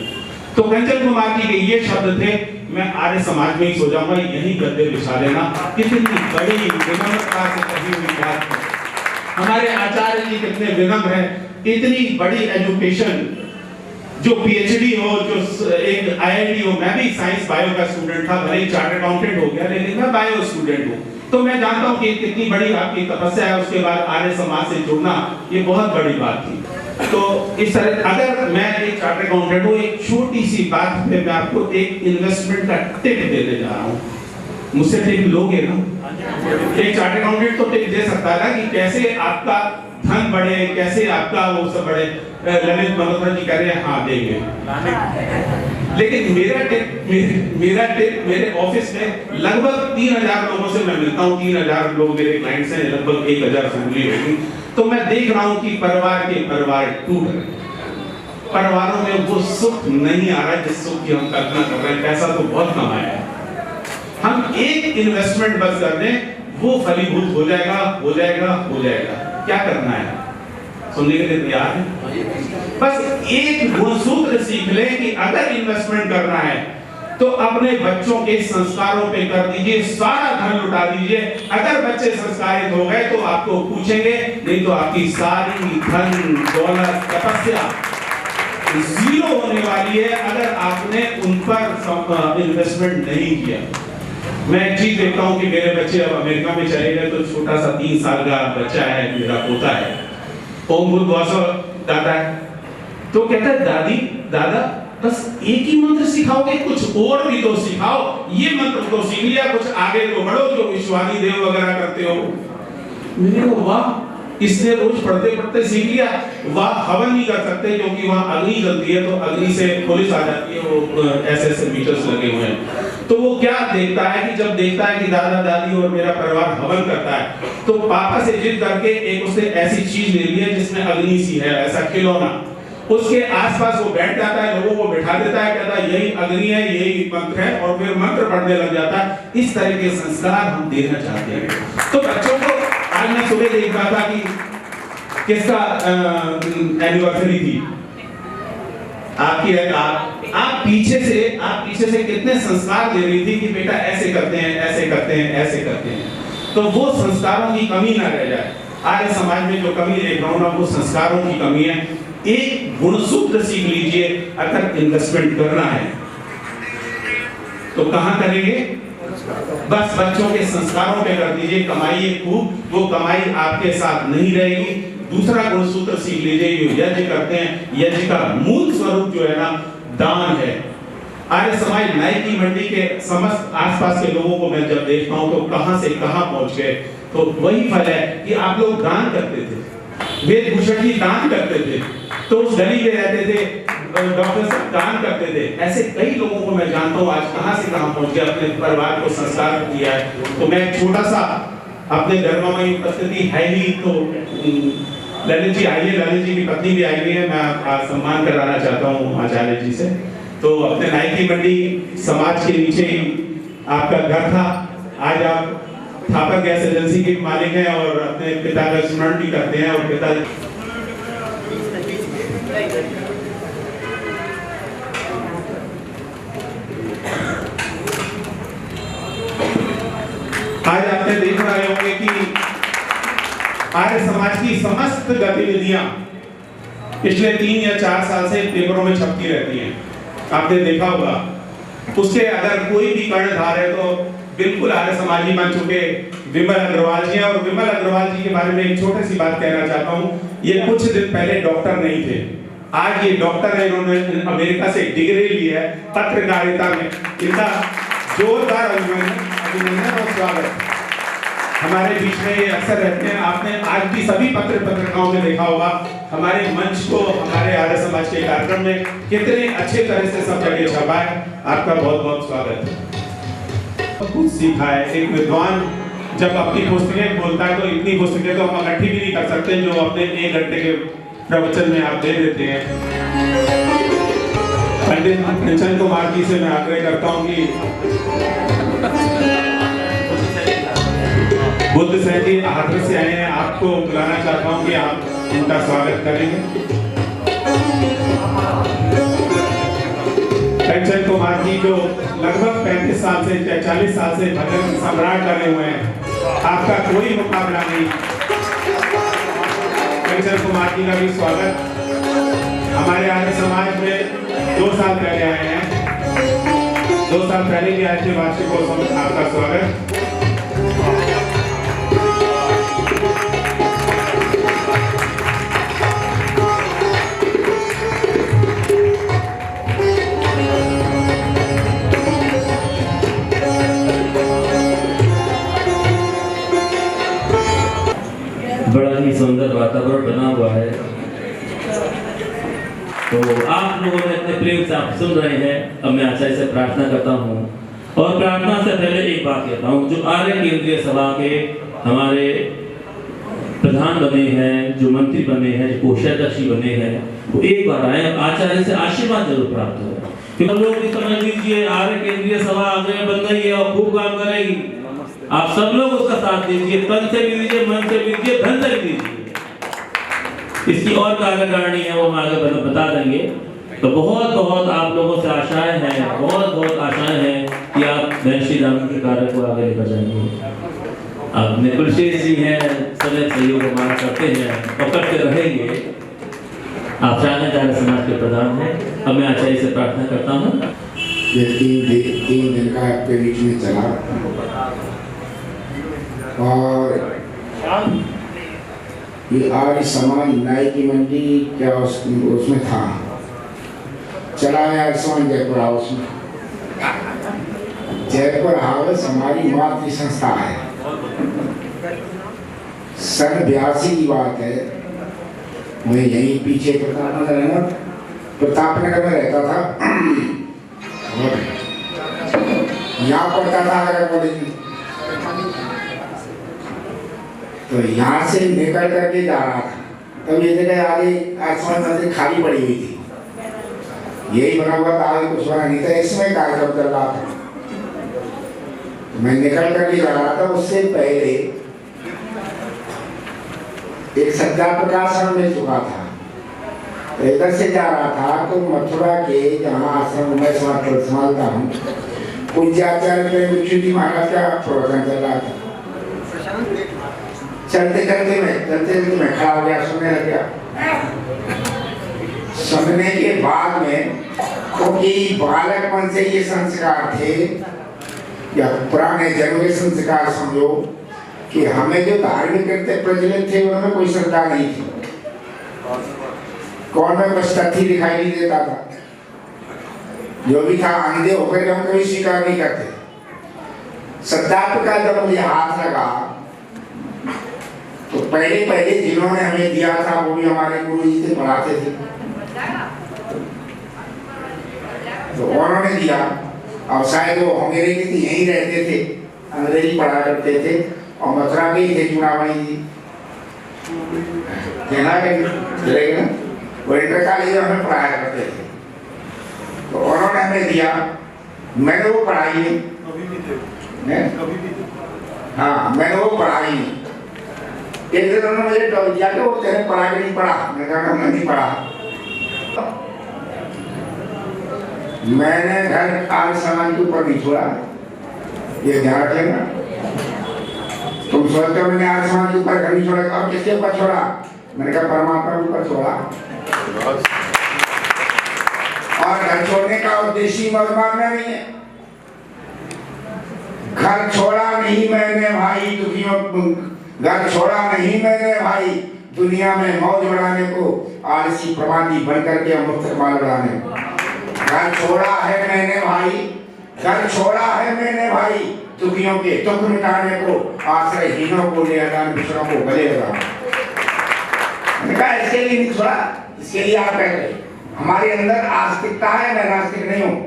तो कंचन कुमार जी के ये शब्द थे, मैं आर्य समाज में ही सो जाऊंगा, यही गद्दे बिछा देना। कितनी बड़ी विनम्रता से कही हुई बात। हमारे आचार्य जी कितने विनम्र हैं। इतनी बड़ी एजुकेशन, जो पीएचडी हो, जो एक आईआईटी हो। मैं भी साइंस बायो का स्टूडेंट था, भले ही चार्टर्ड अकाउंटेंट हो गया, लेकिन मैं बायो स्टूडेंट हूँ। तो मैं जानता हूँ कि कितनी बड़ी आपकी तपस्या है। उसके बाद आर्य समाज से जुड़ना, ये बहुत बड़ी बात थी। तो इस तरह, अगर मैं एक चार्टर्ड अकाउंटेंट हूँ, एक छोटी सी बात पे मैं आपको एक इन्वेस्टमेंट का टिप देने जा रहा हूँ। मुझसे टिप लोगे ना? एक चार्टर्ड अकाउंटेंट तो टिप दे सकता है ना कि कैसे आपका धन बढ़े, कैसे आपका वो सब बढ़े। ललित मल्होत्रा जी कह रहे हैं हाँ देंगे। लेकिन मेरा टिप मेरे ऑफिस में लगभग 3,000 लोगों से मैं मिलता हूँ। 3,000 लोग मेरे क्लाइंट्स हैं, लगभग 1,000 फैमिली होगी। तो मैं देख रहा हूँ कि परिवार टूट रहे, परिवारों में वो सुख नहीं आ रहा जिस सुख की हम कल्पना कर रहे हैं। पैसा तो बहुत कमाया है, हम एक इन्वेस्टमेंट बस कर दें, वो फलीभूत हो जाएगा। क्या करना है? सुनने के लिए तैयार है? बस एक गुणसूत्र सीख लें कि अगर इन्वेस्टमेंट करना है तो अपने बच्चों के संस्कारों पे कर दीजिए, सारा धन लुटा दीजिए। अगर बच्चे संस्कारित हो गए तो आपको पूछेंगे, नहीं तो आपकी सारी धन दौलत तपस्या जीरो होने वाली है अगर आपने उन पर इन्वेस्टमेंट नहीं किया। मैं एक चीज देखता हूँ कि मेरे बच्चे अब अमेरिका में चले गए, तो छोटा सा 3 साल का बच्चा है, मेरा पोता है, ओम बुद्ध वासो दादा है, तो कहता है दादी दादा बस एक ही मंत्र सिखाओगे, कुछ और भी तो सिखाओ, ये मंत्र तो सीख लिया, कुछ आगे तो बढ़ो जो विश्वानी देव वगैरह करते हो। मैंने कहा वाह, इसने रोज पढ़ते पढ़ते सीख लिया। वाह, हवन नहीं कर सकते क्योंकि वहां अग्नि जलती है, तो अग्नि से पुलिस आ जाती है, वो ऐसे मीटर्स लगे हुए हैं। तो वो क्या देखता है कि जब देखता है कि दादा दादी और मेरा परिवार हवन करता है, तो पापा से जिद करके एक उसने ऐसी चीज ले ली है जिसमें अग्नि सी है, ऐसा खिलौना, उसके आसपास वो बैठ जाता है, लोगों को बिठा देता है, कहता है यही अग्नि है, यही मंत्र है, और फिर मंत्र पढ़ने लग जाता है। इस तरह के संस्कार हम देना चाहते हैं। तो बच्चों को आज मैं सुबह देख रहा था कि किसका एनिवर्सरी थी आपकी, आप पीछे से कितने संस्कार दे रही थी कि बेटा ऐसे करते हैं, ऐसे करते हैं, ऐसे करते हैं। तो वो संस्कारों की कमी ना रह जाए। आज समाज में जो कमी देख रहा हूं ना, वो संस्कारों की कमी है। एक गुणसूत्र सीख लीजिए, अगर इन्वेस्टमेंट करना है तो कहां करेंगे? बस बच्चों के संस्कारों पे कर दीजिए, कमाइए खूब, वो कमाई आपके साथ नहीं रहेगी। दूसरा गुणसूत्र सीख लीजिए, यज्ञ करते हैं, यज्ञ का मूल स्वरूप जो है ना, दान है। आर्य समाज नाई की मंडी के समस्त आसपास के लोगों को मैं जब देखता हूं तो कहां से कहां पहुंच गए। तो वही फल है कि आप लोग दान करते थे, वेदभूषण की दान करते थे, तो उस गली में रहते थे, डॉक्टर साहब दान करते थे। ऐसे कई लोगों को मैं जानता हूँ, आज कहां से कहां पहुंच गए, अपने परिवार को संस्कार दिया है। तो मैं छोटा सा अपने धर्म में उपस्थिति है ही, तो ललित जी आइए, ललित जी की पत्नी भी आई हुई है, मैं सम्मान कराना चाहता हूँ आचार्य जी से। तो अपने नाई की मंडी समाज के नीचे ही आपका घर था, आज आप थापर गैस एजेंसी के मालिक हैं और अपने पिता का स्मरण भी करते हैं। और पिता आज आपने देख रहे होंगे कि आर्य समाज की समस्त गतिविधियां पिछले 3 या 4 साल से पेपरों में छपती रहती हैं, आपने देखा होगा। उसके अगर कोई भी कर्णधार है तो बिल्कुल आर्य समाजी बन चुके विमल अग्रवाल जी हैं। और विमल अग्रवाल जी के बारे में एक छोटी सी बात कहना चाहता हूँ। ये कुछ दिन पहले डॉक्टर नहीं थे, आज ये डॉक्टर है, इन्होंने अमेरिका से डिग्री ली है पत्रकारिता में। इनका जोरदार अभिनंदन और स्वागत। हमारे बीच में ये अक्सर रहते हैं, आपने आज की सभी पत्रिकाओं में देखा होगा हमारे मंच को, हमारे आर्य समाज के कार्यक्रम में कितने अच्छे तरह से सब जगह छपा है। आपका बहुत बहुत स्वागत है। कुछ सीखा है, एक विद्वान जब अपनी पुस्तकें बोलता है तो इतनी पुस्तकें तो हम इकट्ठी भी नहीं कर सकते जो अपने 1 घंटे के प्रवचन में आप दे देते हैं। पंडित कंचन कुमार जी से मैं आग्रह करता हूं कि बुद्ध सैन जी हाथरस से आए हैं, आपको बुलाना चाहता हूं कि आप उनका स्वागत करेंगे। कंचन कुमार जी जो लगभग 35 साल से 40 साल से भजन सम्राट बने हुए हैं, आपका कोई मुकाबला नहीं। कंचन कुमार जी का भी स्वागत। हमारे आर्य समाज में 2 साल पहले आए हैं, 2 साल पहले भी आए थे वार्षिकोत्सव में, आपका स्वागत। बड़ा ही सुंदर वातावरण बना हुआ है। तो आप लोगों ने अपने प्रेम से आप सुन रहे हैं। अब मैं आचार्य से प्रार्थना करता हूँ, और प्रार्थना से पहले एक बात कहता हूँ, जो आर्य केंद्रीय सभा के हमारे प्रधान बने हैं, जो मंत्री बने हैं, जो कोषाध्यक्ष बने हैं, वो एक बार आए, आचार्य से आशीर्वाद जरूर प्राप्त हो। क्योंकि हम लोग भी समझ लीजिए आर्य केंद्रीय सभा आगे बन गई है और खूब काम करेगी। आप सब लोग उसका साथ दीजिए, तन से भी दीजिए, मन से भी दीजिए, धन से भी दीजिए। इसकी और कार्यकारिणी है, वो हम आगे बता देंगे। तो बहुत बहुत आप लोगों से आशाएं हैं, बहुत बहुत आशाएं हैं कि आप महर्षि दयानंद के कार्य को आगे लेकर जाएंगे। आप निकुलशील जी हैं, सदैव सहयोग हमारा करते हैं और करते रहेंगे। आप चाहे समाज के प्रधान हैं। अब मैं आचार्य से प्रार्थना करता हूँ। ये 3 दिन का आपके बीच में चला और ये आर्य समाज नाई की मंडी क्या उसमें था, चला आर्य समाज जयपुर हाउस में। जयपुर हाउस हमारी मातृ संस्था है। सन 82 की बात है। मैं यहीं पीछे प्रतापनगर में रहता था। यहाँ पढ़ता था अगर कॉलेज में। तो यहाँ से निकल करके जा रहा था, तब ये जगह आगे आसमान मंदिर खाली पड़ी हुई थी। यही बना हुआ था, आगे कुछ बना नहीं था। इसमें कार्यक्रम चल रहा था। तो मैं निकल करके जा रहा था। उससे पहले एक सज्जा प्रकाशन मिल चुका था। तो इधर से जा रहा था तो मथुरा के जहाँ आश्रम में संभालता हूँ, पूज्याचार्य विक्षुति महाराज का प्रवचन चल रहा था। चलते चलते मैं खड़ा हो गया, सुनने लग गया। सुनने के बाद में क्योंकि बालकपन से ये संस्कार थे या पुराने जन्म के संस्कार समझो कि हमें जो धार्मिक कृत्य प्रचलित थे उनमें कोई श्रद्धा नहीं थी। कौन में बस तथ्य दिखाई नहीं देता था। जो भी था अंधे होकर हम कभी स्वीकार नहीं करते। सत्याप का जब मुझे हाथ लगा तो पहले जिन्होंने हमें दिया था वो भी हमारे गुरु जी से पढ़ाते थे। तो उन्होंने दिया। अब शायद वो हंगेरी के यहीं रहते थे, अंग्रेजी पढ़ा करते थे और मथुरा के ही थे चुनावी जी। कहना कहीं वो इंटर कॉलेज में हमें पढ़ाया करते थे। तो उन्होंने हमें दिया, मैंने वो पढ़ाई। हाँ, मैंने वो पढ़ाई। एक दिन उन्होंने मुझे टॉल दिया कि वो तेरे पढ़ा के नहीं पढ़ा। मैंने कहा मैं नहीं पढ़ा। मैंने घर आर्य समाज के ऊपर नहीं छोड़ा, ये ध्यान रखना। तुम सोचते हो मैंने आर्य समाज के ऊपर घर नहीं छोड़ा, और किसके ऊपर छोड़ा? मैंने कहा परमात्मा के ऊपर छोड़ा। और घर छोड़ने का उद्देश्य मौज मारना नहीं है। घर छोड़ा नहीं मैंने भाई दुखियों, घर छोड़ा नहीं मैंने भाई दुनिया में मौज बढ़ाने को, आलसी प्रमादी बनकर के मुफ्त माल बढ़ाने को। घर छोड़ा है मैंने भाई, घर छोड़ा है मैंने भाई दुखियों के दुख मिटाने को, आश्रयहीनों को ले अदान दूसरों को गले लगाना। मैंने कहा इसके लिए नहीं छोड़ा, इसके लिए आप कह रहे हमारे अंदर आस्तिकता है, मैं नास्तिक नहीं हूं।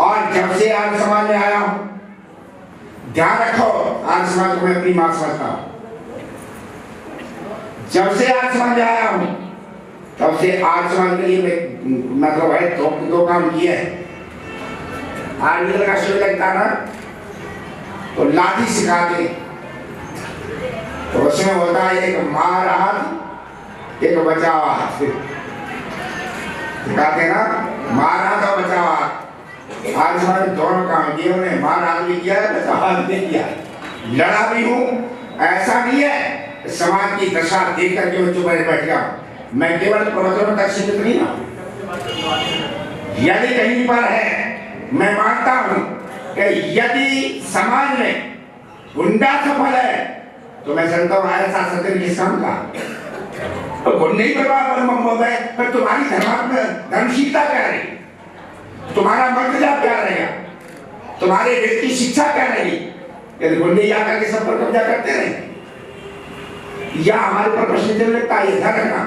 और जब से आर्य समाज में आया हूं, ध्यान रखो, आर्य समाज को मैं अपनी मां समझता हूं। जब से आर्य समाज में आया हूं तब से आर्य समाज के लिए मैं मतलब है दो काम किए हैं। आर्य का शिविर लगता ना तो लाठी सिखाते, तो उसमें होता है एक मार हाथ एक बचाव हाथ। सिखाते ना, मार हाथ और बचाव हाथ। आज हमारे दोनों काम किए, उन्हें मार हाथ भी किया है, बचाव हाथ भी किया है। लड़ा भी हूं। ऐसा नहीं है समाज की दशा देख करके मैं चुप बैठ गया। मैं केवल प्रवचनों तक सीमित नहीं हूं। यदि कहीं पर है, मैं मानता हूं कि यदि समाज में गुंडा सफल है तो मैं समझता हूं ऐसा सत्य किस काम का। तो गुंडे ही बर्बाद पर तुम्हारी धर्मशीलता क्या रही, तुम्हारा मर्यादा क्या रहेगा, तुम्हारे व्यक्ति शिक्षा क्या रहेगी यदि गुंडे जाकर के सब पर कब्जा करते रहे। या हमारे पर प्रश्न चल लगता है, ध्यान रखना,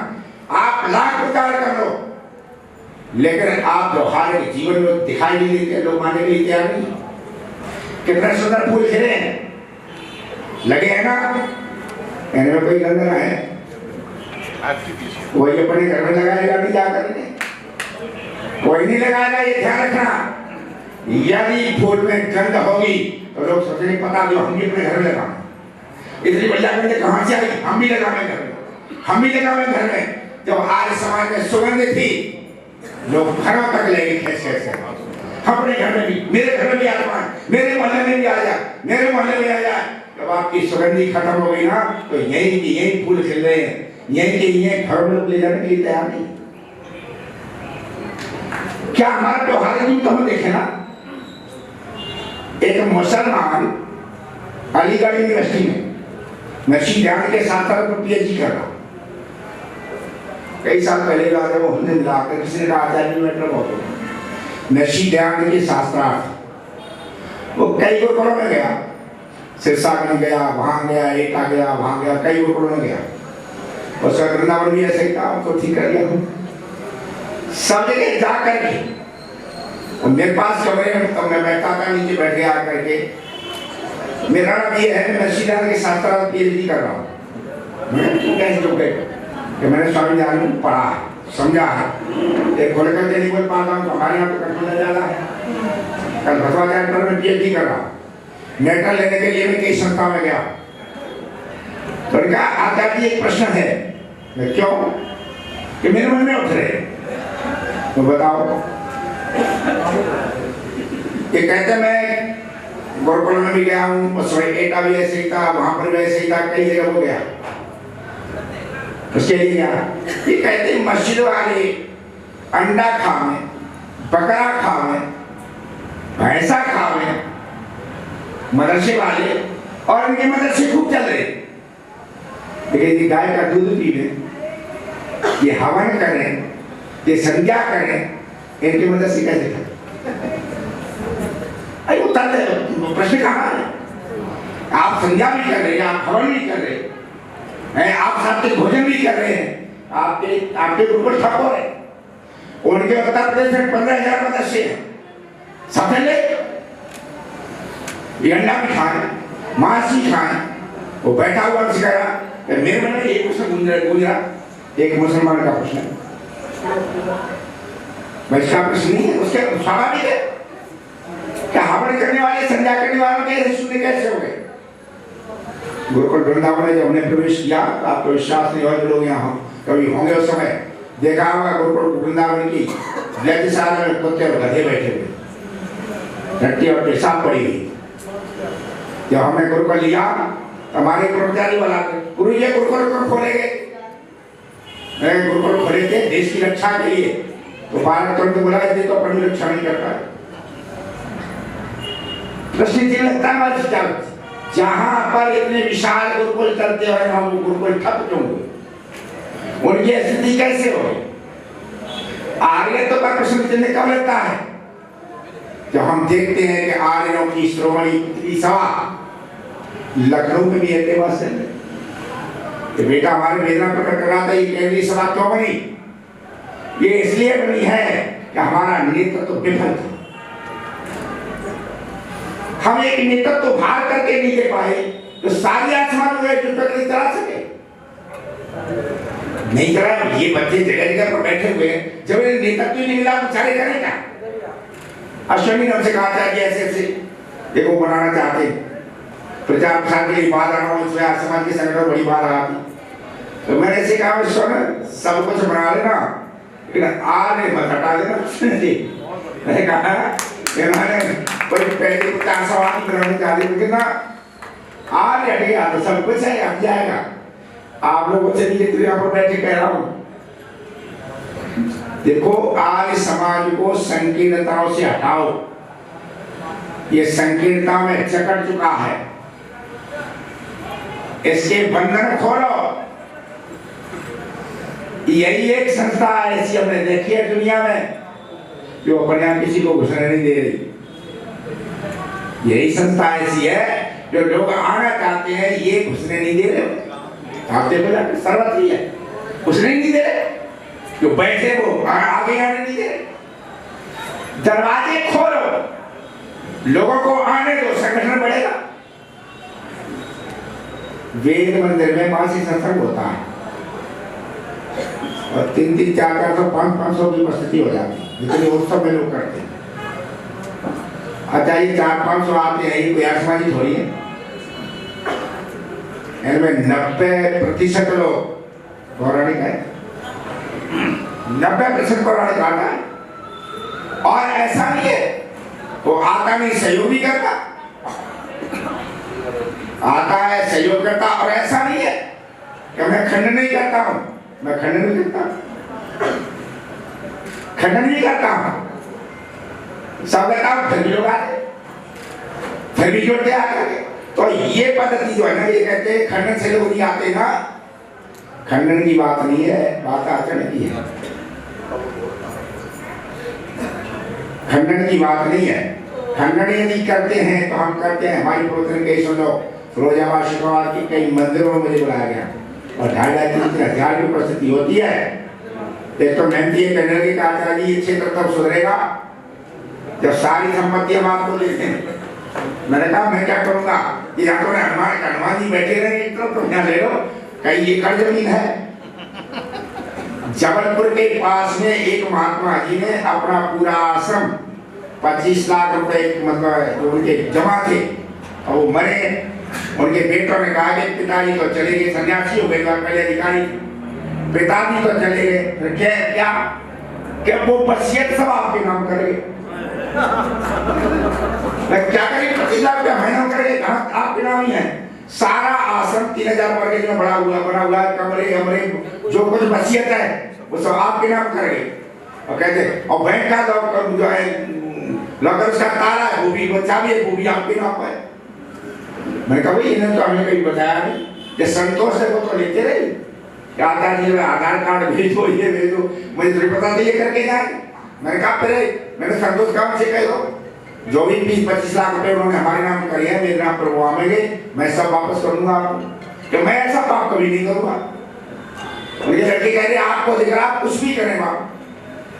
आप लाख प्रचार कर लो लेकिन आप जो हारे जीवन में दिखाई नहीं देते, लोग मानने के लिए तैयार नहीं। कितने सुंदर फूल खिले हैं, लगे हैं ना, इनमें कोई गंध ना है, वही अपने घर में लगाएगा नहीं जाकर के, कोई नहीं लगाएगा। ये ध्यान रखना, यदि फूल में गंध होगी तो लोग सोचेंगे पता जो हम भी अपने घर में लगाएं। इसलिए भैया कहते कहां से आई, हम भी लगाएं घर में, हम भी लगाएं घर में। जब आर्य समाज में सुगंध थी लोग घरों तक लेके खींच खींच के अपने घर में भी, मेरे घर में भी आत्मा, मेरे मोहल्ले में भी आ जा, मेरे मोहल्ले में आ जा। जब आपकी सुगंधी खत्म हो गई ना, तो यही की यही फूल खिल रहे हैं, यही के यही घरों में लोग ले जाने के लिए तैयार नहीं। क्या हमारा त्योहार है तो हम देखे ना, एक मुसलमान अलीगढ़ यूनिवर्सिटी में नक्शी ध्यान के साथ साथ पीएचडी कर रहा, कई साल पहले का वो हमने मिला कर किसी ने कहा आचार्य मैटर बहुत नक्शी ध्यान के शास्त्रार्थ, वो कई गुरुकुलों में गया, सिरसागर में गया, वहां गया, एटा गया, वहां गया, कई गुरुकुलों में गया, और वृंदावन भी ऐसे ही था, तो ठीक कर लिया सब जगह जा करके। और मेरे पास कमरे में तब मैं बैठा था, नीचे बैठ गया करके, मेरा नाम ये है, मैं नक्शी ध्यान के शास्त्रार्थ पीएचडी कर रहा हूँ। मैं कैसे चुप गए कि मैंने स्वामी ध्यान में पढ़ा है, समझा है, एक खोल करके नहीं बोल पाता हूँ, हमारे यहाँ तो कठपुतला ज्यादा है। कल भटवाचार्य पर मैं पीएचडी कर रहा हूँ, मेटल लेने के लिए मैं कई संस्था में गया, तो उनका आचार्य एक प्रश्न है, मैं क्यों कि मेरे मन में उठ रहे, तो बताओ। ये कहते मैं गुरुकुल में भी गया हूँ, एटा भी ऐसे ही था, वहां पर भी ऐसे ही था, कई जगह हो गया, उसके लिए क्या ये कहते मस्जिद वाले अंडा खावे, बकरा खावे, भैंसा खावे, मदरसे वाले, और इनके मदरसे खूब चल रहे, लेकिन ये गाय का दूध पीने, ये हवन करें, ये संध्या करें, इनके मदरसे कैसे करें? अरे उत्तर प्रश्न कहाँ है? आप संध्या भी कर रहे हैं, आप हवन भी कर रहे हैं, आप सात्विक भोजन भी कर रहे हैं, आपके गुरुकुल ठाकुर है, उनके उत्तर प्रदेश में 15,000 मदरसे हैं, सब ले ये अंडा भी खाए, मांस भी खाए। वो बैठा हुआ सिखाया, मेरे मन में एक प्रश्न गूंज रहा, एक मुसलमान का प्रश्न, वैसा प्रश्न नहीं है, उसके स्वाभाविक है क्या हवन करने वाले, संध्या करने वालों के शून्य कैसे हो गए? गुरुकुल वृंदावन में जब हमने प्रवेश किया, आपको विश्वास नहीं हो, लोग यहाँ कभी होंगे उस समय देखा होगा, गुरुकुल वृंदावन की व्यक्तिशाला में कुत्ते और गधे बैठे हुए, टट्टी और पेशाब पड़ी हुई। जब हमने गुरुकुल लिया, हमारे कर्मचारी वाला गुरु जी गुरुकुल को खोलेंगे, गुरुकुल खोले थे देश की रक्षा के लिए, तो भारत तुरंत बोला तो अपनी रक्षा नहीं करता है। प्रश्न लगता है जहां पर इतने विशाल गुरुकुल चलते हैं, हम गुरुकुल ठप क्यों हुए? उनकी स्थिति कैसे हो? आर्य तो प्रश्न चिन्ह कब लगता है जब हम देखते हैं कि आर्यों की श्रोमणी पृथ्वी सभा लखनऊ में भी है बात से कि बेटा हमारे वेदना प्रकट कर रहा था, ये केंद्रीय सभा क्यों बनी? ये इसलिए बनी है कि हमारा नेतृत्व तो विफल था, हम एक नेतृत्व तो भार करके नहीं दे पाए तो सारी आसमान में जो तक नहीं चला सके, नहीं चला। ये बच्चे जगह जगह पर बैठे हुए हैं, जब इन्हें नेतृत्व ही नहीं मिला तो सारे करें क्या? अश्विनी ने हमसे कहा था कि ऐसे ऐसे देखो बनाना चाहते हैं, प्रचार प्रसार के लिए बात आना हो, इसमें समाज के संगठन बड़ी बात आ गई, तो मैंने ऐसे कहा सब कुछ बना लेना, लेकिन आने मत हटा देना। मैंने कहा इन्होंने कोई पहले 50 सवाल बनाने चाहते, लेकिन ना आने हट गया तो सब कुछ है, अब जाएगा। आप लोगों से भी यहाँ पर बैठे कह रहा हूँ, देखो आज समाज को संकीर्णताओं से हटाओ, ये संकीर्णता में जकड़ चुका है, इसके बंधन खोलो। यही एक संस्था ऐसी हमने देखी है दुनिया में जो अपने यहाँ किसी को घुसने नहीं दे रही, यही संस्था ऐसी है जो लोग आना चाहते हैं, ये घुसने नहीं दे रहे। आप देखो जाकर सर्वत्र है, घुसने नहीं दे रहे, जो बैठे वो आगे आने नहीं दे रहे। दरवाजे खोलो, लोगों को आने दो, संगठन बढ़ेगा। वेद मंदिर में मासिक सत्संग होता है और 3-3, 4-400, 500 की उपस्थिति हो जाती है, जितने उत्सव में लोग करते हैं। अच्छा ये 400-500 आते हैं, ये कोई आसमानी थोड़ी है, इनमें 90% लोग पौराणिक है, 90% पौराणिक आता है। और ऐसा नहीं है वो आता नहीं सहयोग भी करता, आता है सहयोग करता। और ऐसा नहीं है कि मैं खंडन नहीं करता हूं, मैं खंडन नहीं करता, खंडन नहीं करता हूं। सब बताओ फिर भी लोग आते, फिर भी जुड़ते आकर। तो ये पद्धति जो है ना, ये कहते हैं खंडन से लोग नहीं आते ना, खंडन की बात नहीं है, बात आचरण की है। खंडन की बात नहीं है। खंडन यदि करते हैं तो हम करते हैं। हमारी प्रोत्साहन कई सुन लो, फिरोजाबाद शुक्रवार की कई मंदिरों में मुझे बुलाया गया और 2,500-3,000 की उपस्थिति होती है। एक तो मेहनती करने की आचार्य ये क्षेत्र तब सुधरेगा जब सारी संपत्तियां बात को लेते हैं। मैंने कहा मैं क्या करूंगा, ये तो हनुमान जी बैठे रहे, तो यहाँ ले लो, कई एकड़ जमीन है। जबलपुर के पास में एक महात्मा जी ने अपना पूरा आश्रम 25 लाख रुपए मतलब जो उनके जमा थे और वो मरे। उनके बेटों ने कहा कि पिताजी तो चले गए, सन्यासी हो गए, पहले अधिकारी, पिताजी तो चले गए, फिर क्या वो वसीयत सब आपके नाम करेंगे। क्या करें, 25 लाख रुपया महीना करेंगे, आपके नाम ही है। सारा आश्रम 3,000 वर्ग में बना हुआ कमरे हमरे जो कुछ वसीयत है वो सब आपके नाम करेंगे। और कहते और बैंक का जो है लॉकर उसका ताला है, वो भी चाबी है, वो भी आपके नाम है। मैंने कहा भाई इन्हें तो हमें कहीं बताया नहीं, ये संतोष है वो तो लेते रहे, जी आधार कार्ड भेजो, ये भेजो, मुझे तो पता नहीं ये करके जाए। मैंने कहा फिर मैंने संतोष काम से कह दो जो भी 20-25 लाख रुपए उन्होंने हमारे नाम करे हैं, मेरे नाम पर वो आवेंगे, मैं सब वापस कर दूंगा आपको, कि मैं ऐसा काम कभी नहीं करूंगा। मुझे लड़के कह रहे आपको दिख रहा आप कुछ भी करें बाप।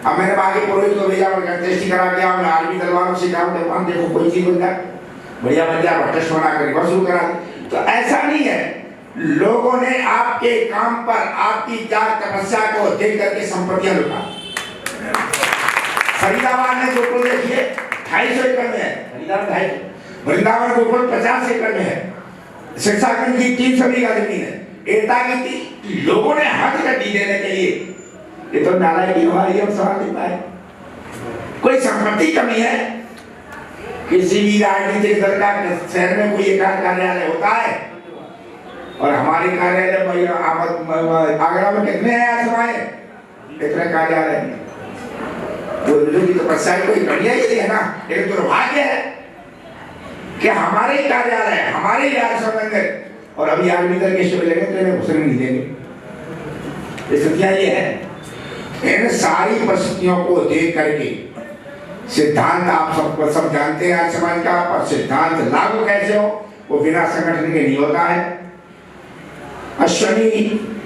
अब मैंने बाकी पुरोहित को भेजा, टेस्टी करा के मैं आर्मी दलवानों से कहूँ देखो कोई चीज बन जाए, बढ़िया बन जाए, टेस्ट बना कर शुरू करा। तो ऐसा नहीं है, लोगों ने आपके काम पर आपकी त्याग तपस्या को देख करके संपत्तियां लुटा। फरीदाबाद में गोकुल देखिए 250 एकड़ में है, फरीदाबाद 250, वृंदावन गोकुल 50 एकड़ में है, शिक्षाखंड की 300 बीघा जमीन है, एकता की लोगों ने हद कटी देने के लिए। ये तो नालायकी हमारी अब सवाल नहीं पाए। कोई संपत्ति कमी है, किसी भी राजनीतिक दल का शहर में कोई एक कार्यालय होता है और हमारे कार्यालय आगरा में कितने हैं समाये, इतने कार्यालय की तपस्या कोई बढ़िया ही है ना। एक दुर्भाग्य है कि हमारे कार्यालय हमारे मंदिर और अभी आर्मी दल के शिविर लगे तो इन्हें घुसने नहीं देंगे। स्थितियां ये है। इन सारी परिस्थितियों को देख करके सिद्धांत आप सब जानते हैं आज समाज का, पर सिद्धांत लागू कैसे हो वो बिना संगठन के नहीं होता है। अश्विनी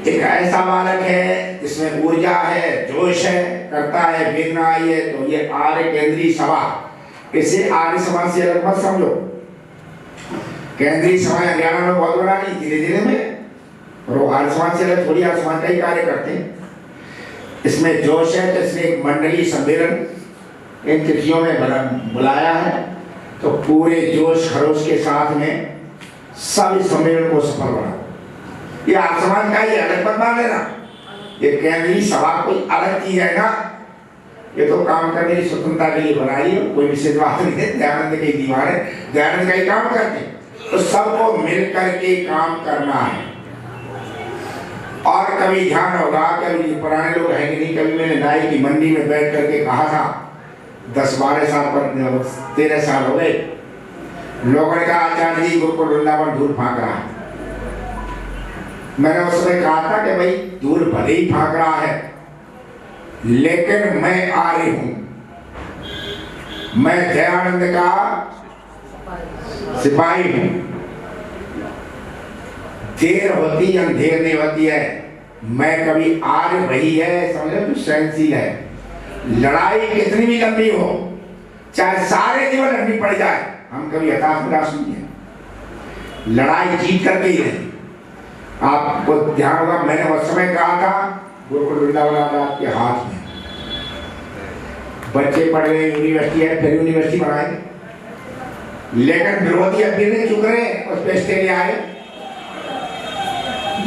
एक ऐसा बालक है जिसमें ऊर्जा है, जोश है, करता है, वेदना आई है, तो ये आर्य केंद्रीय सभा, इसे आर्य समाज से अलग मत समझो। केंद्रीय सभा हरियाणा में बहुत बड़ा नहीं, धीरे धीरे में, और वो आर्य समाज से अलग थोड़ी आर्य समाज का ही कार्य करते हैं। इसमें जोश है तो इसने एक मंडलीय सम्मेलन इन तिथियों में बुलाया है, तो पूरे जोश खरोश के साथ में सब इस सम्मेलन को सफल बना। ये आर्य समाज का ही अलग मत मान लेना, ये केंद्रीय सभा कोई अलग चीज है ना, ये तो काम करने की स्वतंत्रता के लिए बनाई है, कोई विशेष बात नहीं है। दयानंद की दीवार है, दयानंद का ही काम करते, तो सबको मिल करके काम करना है। और कभी ध्यान होगा, कभी पुराने लोग हैं नहीं, कभी मैंने नाई की मंडी में बैठ करके कहा था, 10-12 साल पर 13 साल हो गए, लोगों ने कहा आचार्य जी गुरुकुल वृंदावन धूल फाँक रहा है। मैंने उस समय कहा था कि भाई धूल भले ही फाँक रहा है, लेकिन मैं आर्य हूं, मैं दयानंद का सिपाही हूं। देर होती अंधेर नहीं होती है, मैं कभी आर्य वही है समझो तो सहनशील है। लड़ाई कितनी भी लंबी हो, चाहे सारे जीवन लड़नी पड़ जाए, हम कभी हताश निराश नहीं है, लड़ाई जीत करके ही है। आपको ध्यान होगा मैंने उस समय कहा था गुरुकुल वृंदावन आपके हाथ में, बच्चे पढ़ रहे यूनिवर्सिटी है, फिर यूनिवर्सिटी बनाएंगे, लेकिन विरोधी अब भी नहीं चुक रहे, उस पर स्टे ले आए,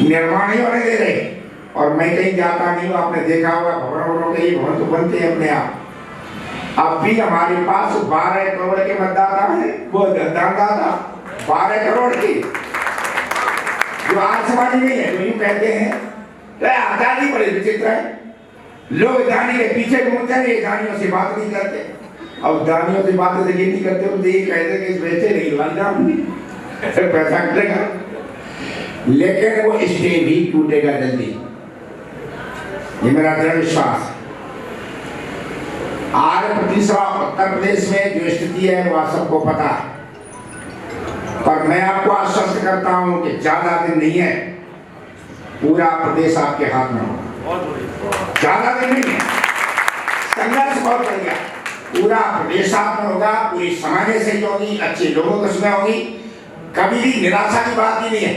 निर्माण ही होने दे रहे। और मैं कहीं जाता नहीं हूँ, आपने देखा होगा भवन के ये भवन तो बनते हैं अपने आप, अब भी हमारे पास 12 करोड़ के मतदाता हैं, वो मतदाता 12 करोड़ के जो आज समाज में है, तो यूं कहते हैं तो आजादी बड़े विचित्र है। लोग दानी के पीछे घूमते हैं, ये दानियों से बात नहीं करते। अब दानियों से बात तो ये नहीं करते, तो ये कहते कि बेचे नहीं लग पैसा कटेगा, लेकिन वो स्टे भी टूटेगा जल्दी, ये मेरा दृढ़ विश्वास है। आज उत्तर प्रदेश में जो स्थिति है वो आप सबको पता है, पर मैं आपको आश्वस्त करता हूं कि ज्यादा दिन नहीं है, पूरा प्रदेश आपके हाथ में होगा। ज्यादा दिन नहीं है, संघर्ष बहुत बढ़िया, पूरा प्रदेश हाथ में होगा, पूरी समाज से होगी, अच्छे लोगों को उसमें होगी, कभी भी निराशा की बात ही नहीं है।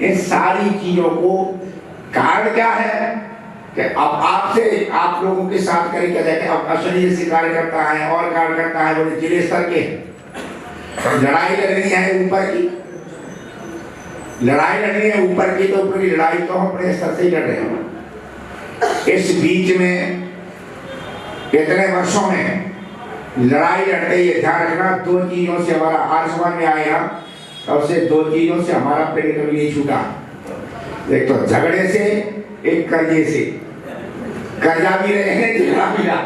इन सारी चीजों को कारण क्या है कि अब आपसे आप लोगों के साथ करेंगे जाके, अब अश्विनी जैसे कार्यकर्ता है और कार्यकर्ता है बोले जिले स्तर के, लड़ाई लड़नी है ऊपर की, लड़ाई लड़नी है ऊपर की, तो ऊपर की लड़ाई तो हम अपने स्तर से ही लड़ रहे हैं। इस बीच में इतने वर्षों में लड़ाई लड़ते ये ध्यान रखना, दो चीजों से हमारा आज समाज में आएगा, तब से दो चीजों से हमारा पेड़ कभी नहीं छूटा, एक तो झगड़े से, एक कर्जे से। कर्जा भी रहे हैं, झगड़ा भी रहा,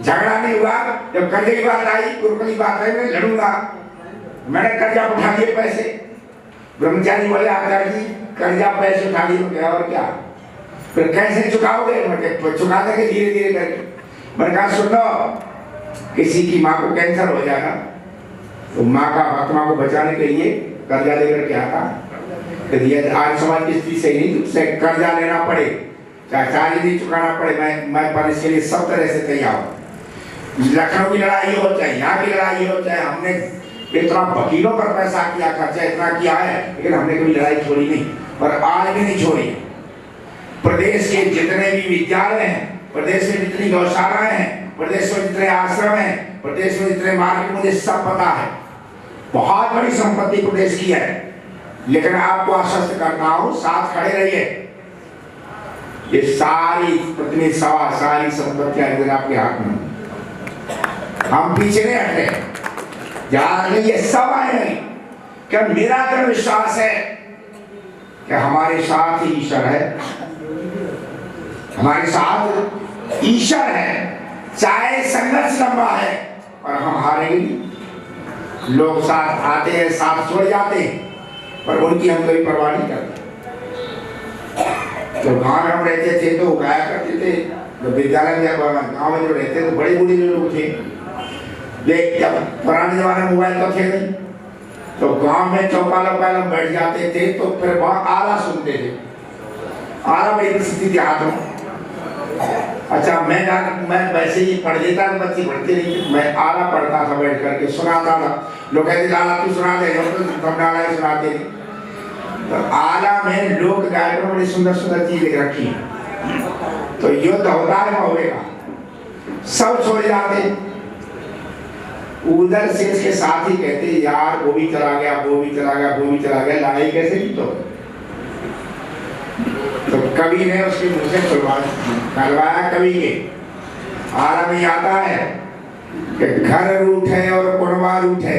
झगड़ा नहीं हुआ, जब कर्जे की बात आई, कुरकुरी बात आई, मैं लड़ूंगा, मैंने कर्जा उठा लिए पैसे, ब्रह्मचारी बोले आचार्य जी कर्जा पैसे उठा लिए, और क्या फिर कैसे चुकाओगे? चुका देंगे धीरे धीरे करके। मैंने कहा सुन लो, किसी की माँ को कैंसर हो जाएगा तो माँ का आत्मा को बचाने के लिए कर्जा लेकर के आता, यदि आज समाज की स्थिति सही नहीं, तो कर्जा लेना पड़े, चाहे चार्ज नहीं चुकाना पड़े, मैं पर इसके लिए सब तरह से तैयार हूँ। लखनऊ की लड़ाई हो, चाहे यहाँ की लड़ाई हो, चाहे हमने इतना वकीलों पर पैसा किया, खर्चा इतना किया है, लेकिन हमने कभी लड़ाई छोड़ी नहीं और आज भी नहीं छोड़ी। प्रदेश के जितने भी विद्यालय हैं, प्रदेश में जितनी गौशालाएं हैं, प्रदेश में जितने आश्रम हैं, प्रदेश में जितने मार्केट, मुझे सब पता है, बहुत बड़ी संपत्ति प्रदेश की है, लेकिन आपको आश्वस्त करना हो, साथ खड़े रहिए। ये सारी पत्नी सवा सारी संपत्तियां इधर आपके हाथ में, हम पीछे नहीं हटे, याद नहीं, ये सब आए नहीं। क्या मेरा दृढ़ विश्वास है कि हमारे साथ ही ईश्वर है, हमारे साथ ईश्वर है, चाहे संघर्ष लंबा है और हम हारेंगे नहीं। लोग साथ आते हैं, साथ छोड़ जाते हैं, पर उनकी हम कभी परवाह नहीं करते। तो गाँव में हम रहते थे तो गाया करते थे, जब विद्यालय में गाँव में जो रहते तो बड़े बूढ़े लोग थे, देख जब पुराने जमाने में मोबाइल तो थे नहीं, तो गांव में चौपाल में बैठ जाते थे, तो फिर वहाँ आला सुनते थे, आला मेरी स्थिति के हाथ में। अच्छा मैं वैसे ही पढ़ लेता था, बच्चे पढ़ते नहीं थे, मैं आला पढ़ता था, बैठ करके सुनाता था। लोग कहते लाला तू सुना दे, तो लाला ही सुनाते थे। तो आला में लोक गायकों में बड़ी सुंदर सुंदर चीजें रखी, तो युद्ध होता है महुए का, सब छोड़ जाते, उधर से इसके साथ ही कहते यार वो भी चला गया, वो भी चला गया, वो भी चला गया, लड़ाई कैसे की? तो कवि ने उसके मुंह से करवाया, कवि के आरा में आता है कि घर रूठे और कुणवा रूठे,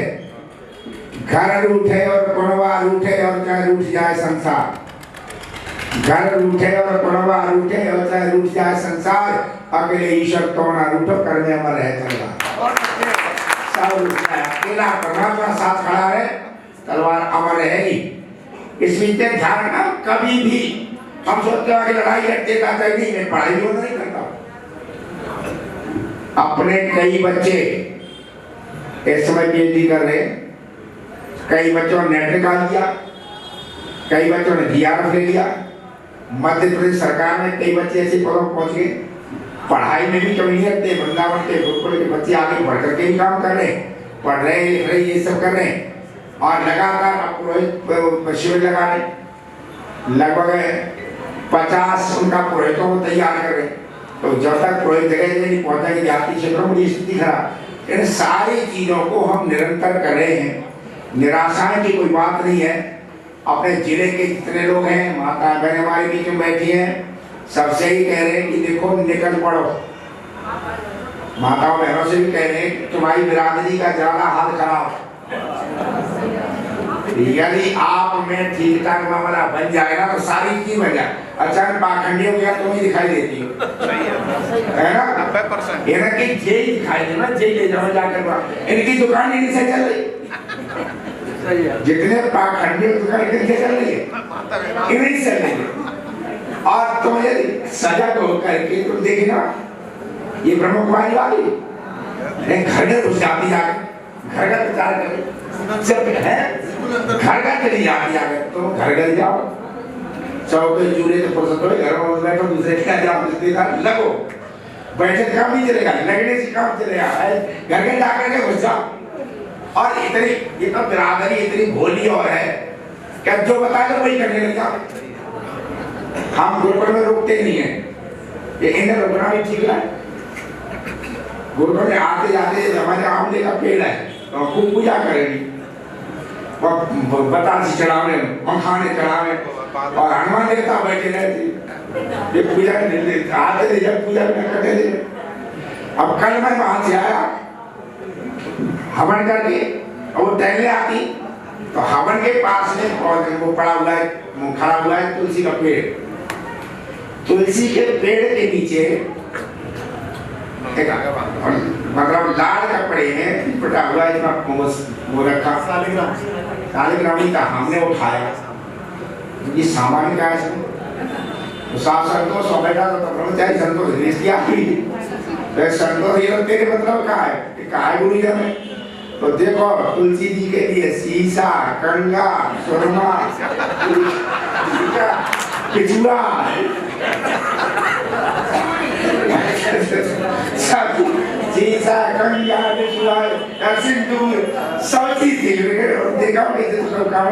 घर रूठे और कुणवा रूठे और चाहे रूठ जाए संसार, घर रूठे और कुणवा रूठे और चाहे रूठ जाए संसार, अकेले ईश्वर तो ना रूठो, कर में अमर है चलना। अकेला परमात्मा साथ खड़ा है, तलवार अमर रहेगी। इस बीच ध्यान रखना, कभी भी हम सोचते हैं कि लड़ाई लड़ते जाता है, नहीं, मैं पढ़ाई भी नहीं करता। अपने कई बच्चे इस समय पीएचडी कर रहे हैं, कई बच्चों ने नेट निकाल दिया, कई बच्चों ने जीआरएफ ले लिया, मध्य प्रदेश सरकार में कई बच्चे ऐसे पदों पर पहुंच गए, पढ़ाई में भी कमी नहीं रखते, वृंदावन के गुरुकुल के बच्चे आगे बढ़ करके भी काम कर रहे हैं, पढ़ रहे हैं, लिख रहे हैं, ये सब कर रहे हैं, और लगातार पुरोहित शिविर लगा रहे, लगभग 50 उनका पुरोहितों को तैयार कर रहे हैं। तो जब तक पुरोहित जगह जगह नहीं पहुंचेंगे, जाति क्षेत्रों में स्थिति खराब। इन सारी चीजों को हम निरंतर कर रहे हैं, निराशाएं की कोई बात नहीं है। अपने जिले के जितने लोग हैं, माता बहन हमारे बीच में बैठी हैं, सबसे ही कह रहे हैं कि देखो निकल पड़ो, माताओं बहनों से भी कह रहे हैं कि तुम्हारी बिरादरी का ज्यादा हाल खराब। यदि आप में ठीक ठाक मामला बन जाएगा तो सारी चीज बन जाए। अचानक पाखंडियों की तुम ही दिखाई देती हो, है ना? 90% इनकी जेल दिखाई दे ना, जेल ले जाओ जाकर, इनकी दुकान इन्हीं से चल रही। जितने पाखंडियों की दुकान इनसे चल रही है, इन्हीं से चल रही है। और तुम यदि सजग होकर के तुम देखना, ये ब्रह्मकुमारी वाली घर घर घुस जाती, जाकर घर घर प्रचार करे, जब है घर घर चली जाती, जाकर तुम घर घर जाओ, चौके चूल्हे तो फुर्सत हो, घर में बैठो, दूसरे क्या जाओ, देखा लगो, बैठे काम नहीं चलेगा, लगने से काम चलेगा, घर घर जाकर के घुस जाओ। और इतनी ये तो बिरादरी इतनी भोली और है क्या जो बताएगा वही करने लग जाओ। हम गुरुकुल में रुकते नहीं है, ये इन्हें रुकना भी ठीक है। गुरुकुल में आते जाते हमारे आमले का पेड़ है तो खूब पूजा करेंगे, बतासी चढ़ावे, मखाने चढ़ावे, और हनुमान देवता बैठे रहते, ये पूजा आते थे, जब पूजा करते थे। अब कल मैं वहां से आया हवन करके, और वो टहलने आती तो हवन के पास में वो पड़ा हुआ है, खड़ा हुआ है तुलसी का पेड़। तुलसी के पेड़ के नीचे मतलब लाल कपड़े में पटा हुआ वो रखा, शालिग्राम था, हमने उठाया, ये सामान्य क्या है संतोष हो बेटा, तो ब्रह्मचारी संतोष किया, संतोष ये तेरे मतलब कहा है गुरु जी में। तो देखो तुलसी जी के लिए शीशा, कंगा, सुरमा, पिछुआ, शीशा, कंगा, पिछुआ, सिंदूर, सब चीज थी। देखा सब काम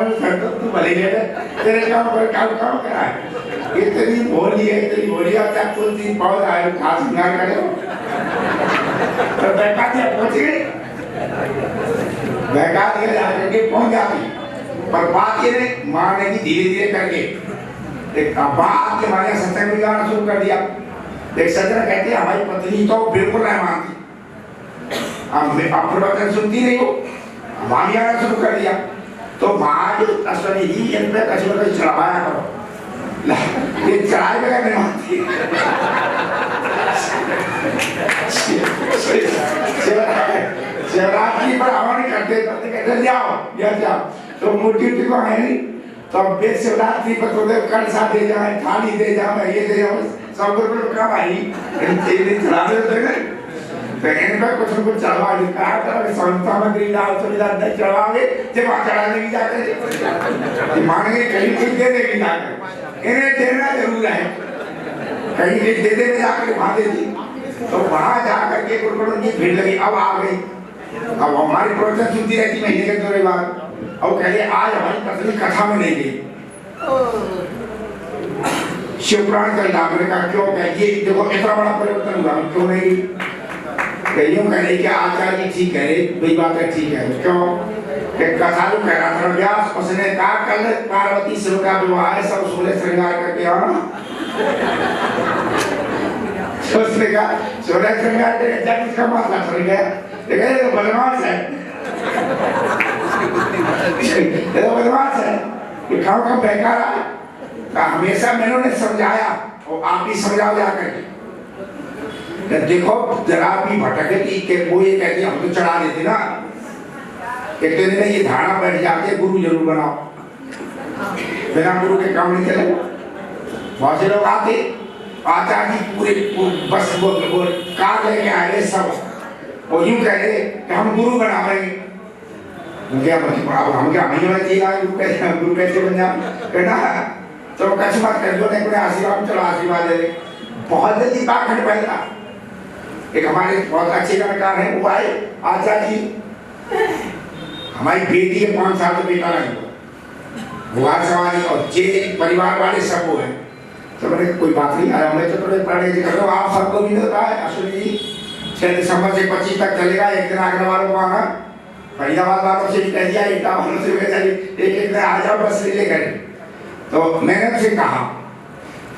तू भले तेरे काम पर काम करा है, इतनी भोली है, इतनी भोली है। तुलसी पौधा है, खास श्रृंगार करे तो पहुंच गई, पहुंच जाती। पर बात ये नहीं मारने की, धीरे धीरे करके एक बात के हमारे सत्संग में गाना शुरू कर दिया। एक सज्जन कहते हैं हमारी पत्नी तो बिल्कुल नहीं मानती, अब प्रवचन सुनती नहीं हो, वहां भी आना शुरू कर दिया। तो वहां जो अश्वनी जी इन पे कछुआ को चढ़ाया करो, ये चढ़ाए बगैर नहीं मानती। शिवरात्रि पर हवन करते कहते जाओ, तो मूर्ति को है नहीं, तो अब शिवरात्रि पर तो कलसा दे जाए, थाली दे जाए, ये दे जाए, सब कुछ काम आई चढ़ा दे। तो इन पर कुछ कुछ चढ़वा दिखा, सामग्री डाल सुविधा नहीं चढ़वाओगे, जब वहाँ चढ़ाने की जाकर मानेंगे कहीं कुछ दे देगी जाकर, इन्हें देना जरूर है, कहीं कुछ दे देने जाकर वहाँ दे दी। तो वहाँ जाकर के गुरुकुल की भीड़ लगी, अब आ गई, अब हमारी प्रवचन सुनती रहती महीने के दौरे बाद, और कह आज हमारी पत्नी कथा में नहीं गई, शिवपुराण का नाम का क्यों कहिए, देखो इतना बड़ा परिवर्तन हुआ, क्यों नहीं कहियो कहने के आचार्य जी ठीक है, वही बात है, ठीक है, क्यों कथा जो कह रहा था व्यास, उसने कहा कल पार्वती शिव का विवाह है, सब सोलह श्रृंगार करके आना, उसने कहा सोलह श्रृंगार करके जब इसका माथा चल गया, लेकिन ये तो बदमाश है, ये तो बदमाश है, ये खाओ का बेकार है। हमेशा मैंने उन्हें समझाया, और आप भी समझाओ जाकर देखो जरा भी भटके कि वो ये कहती हम तो चढ़ा देते ना, एक दिन में ये धारणा बैठ जाती है गुरु जरूर बनाओ, बिना गुरु के काम नहीं चले। बहुत से लोग आते आचार्य जी पूरे बस वो कार लेके आए सब, और यूं कह रहे कि हम गुरु बनाएंगे, क्या हम क्या महीने चाहिए गुरु कैसे बन जाए, कहना तो कैसे बात कर दो, नहीं आशीर्वाद चलो आशीर्वाद दे। बहुत जल्दी पाखंड फैला। एक हमारे बहुत अच्छे कलाकार हैं, वो आए आचार्य जी हमारी बेटी के 5 साल का बेटा नहीं हुआ, सवारी और जे परिवार वाले सब वो हैं। तो मैंने कोई बात नहीं आया, मैं तो थोड़े पढ़े लिखे कर आप सबको भी होता है। अश्विनी जी 6 दिसंबर से 25 तक चलेगा, एक दिन आगरा वालों को आना, फरीदाबाद वालों से भी कह दिया, इटा वालों से भी कह दिया, एक दिन आ जाओ बस ले कर। तो मैंने उनसे कहा,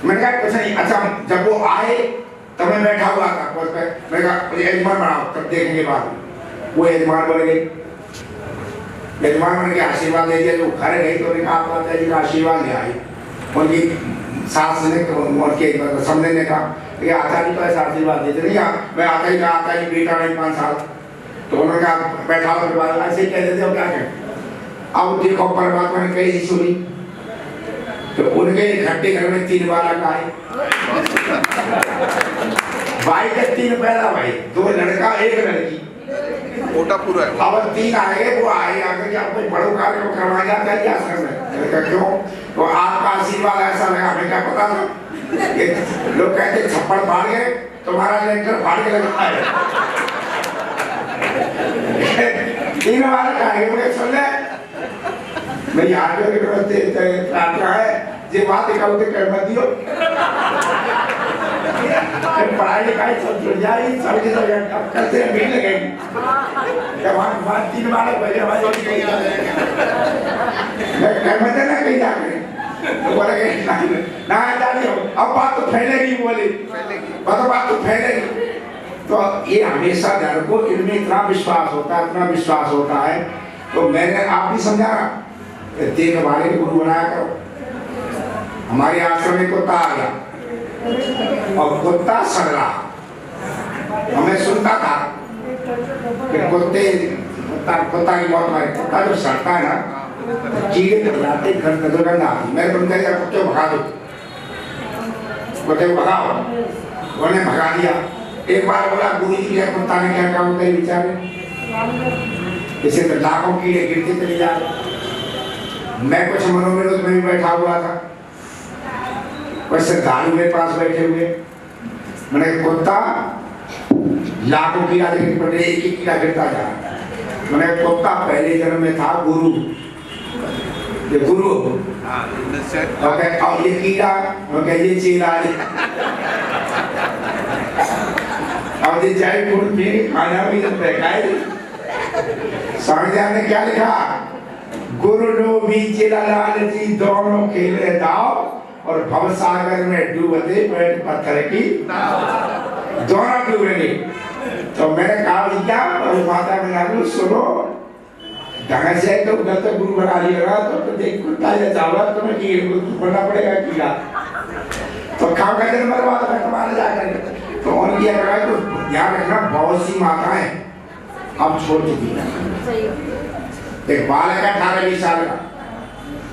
मैंने कहा कुछ नहीं। अच्छा जब वो आए तो मैं बैठा हुआ था बस मैं कहा यजमान बनाओ, तब देखेंगे बाद में। वो यजमान बन गए, यजमान बन के आशीर्वाद दे दिया। जो घर गई तो उन्होंने कहा आप माता जी का आशीर्वाद ले आई। उनकी सास ने उनके समझने ने कहा कि आचार्य तो ऐसा आशीर्वाद देते नहीं, मैं आता ही बेटा नहीं 5 साल। तो उन्होंने कहा बैठा हो परिवार ऐसे ही कह देते हो क्या कहें। अब देखो परमात्मा ने कही सुनी तो उनके इकट्ठे घर में 3 बालक आए। भाई के 3 पैदा भाई, 2 लड़का 1 लड़की, कोटा पूरा है। अब 3 आए, वो आए आकर के आपको बड़ों कार्य को करवाया जाता है आश्रम में। क्यों? तो आपका आशीर्वाद ऐसा लगा, हमें क्या पता था। लोग कहते छप्पड़ फाड़ गए, तुम्हारा लेंटर फाड़ के लगा है। 3 बालक आए, मुझे सुन ले मैं याद के प्रार्थना है जे बात कहते कर मत दियो। पढ़ाई लिखाई सब जुड़ जाए, सब की सब करते हैं, भीड़ लगेगी। जब बात 3 बालक बजे हमारे मैं कहमत है ना कहीं जाकर तो बोले ना जानी हो, अब बात तो फैलेगी, बोले बात तो फैलेगी। तो ये हमेशा धर्म को इनमें इतना विश्वास होता है। तो मैंने आप भी समझा देख वाले गुरु बनाया करो। हमारे आश्रम में कुत्ता आ गया और कुत्ता सड़ रहा, हमें सुनता था कि कुत्ता की बहुत मारे। कुत्ता जो सड़ता है ना, कीड़े लाते घर में दुर्गंध आती। मेरे बंदे का कुत्ते को भगा दो, कुत्ते को भगाओ। उन्होंने भगा दिया। एक बार बोला गुरु जी के कुत्ता ने क्या काम किया बेचारे, इसे तो लाखों कीड़े गिरते चले जा रहे। मैं कुछ मनोविनोद में भी बैठा हुआ था, वैसे दारू मेरे पास बैठे हुए। मैंने कुत्ता लाखों कीड़ा लेकिन पड़े, एक ही कीड़ा गिरता जा रहा। मैंने कुत्ता पहले जन्म में था गुरु, ये गुरु और ये कीड़ा ये चेला। अब ये चाय गुड़ पी खाना भी जब खाए। स्वामी ने क्या लिखा, गुरु लो भी चेला लाल जी दोनों खेले दाव और भवसागर में डूबते पेट पत्थर की दोनों डूबेंगे। तो मैंने कहा क्या माता में सुनो ढंग से तो गुरु बना लिया तो देख कुत्ता या चावला तुम्हें बनना पड़ेगा कीड़ा। तो खाओ का जन्म बर्बाद है तुम्हारा जाकर। तो उनकी अगर तो ध्यान रखना, बहुत सी माताएं अब छोड़ चुकी है। एक बालक है 18-20 साल का,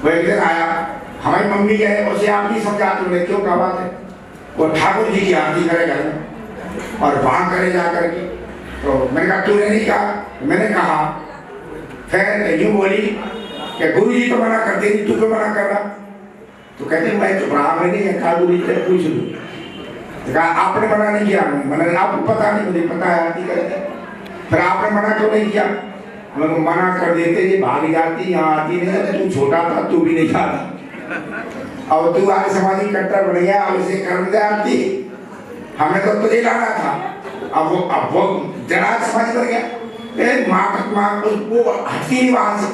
वो एक दिन आया, हमारी मम्मी कहे उसे आप नहीं समझाते हो क्यों, क्या बात है। वो ठाकुर जी की आरती करे घर में और वहां करे जाकर के। तो मैंने कहा तूने नहीं कहा, मैंने कहा। फिर यूं बोली कि गुरु जी तो मना करते नहीं, तू क्यों मना कर रहा। तो कहते मैं चुप रहा, मैंने कहा गुरु जी से पूछ लूँ। कहा आपने मना नहीं किया, मैंने आपको पता नहीं, मुझे पता है आरती करते। फिर आपने मना क्यों नहीं किया। मैं मना कर देते ये भाग जाती, यहाँ आती नहीं, तू छोटा था तू भी नहीं जाता। अब तू आगे समाजी कट्टर बन गया, अब इसे कर दे आरती, हमें तो तुझे लाना था। अब वो जरा समझ कर गया, माँ वो हटती नहीं वहां से।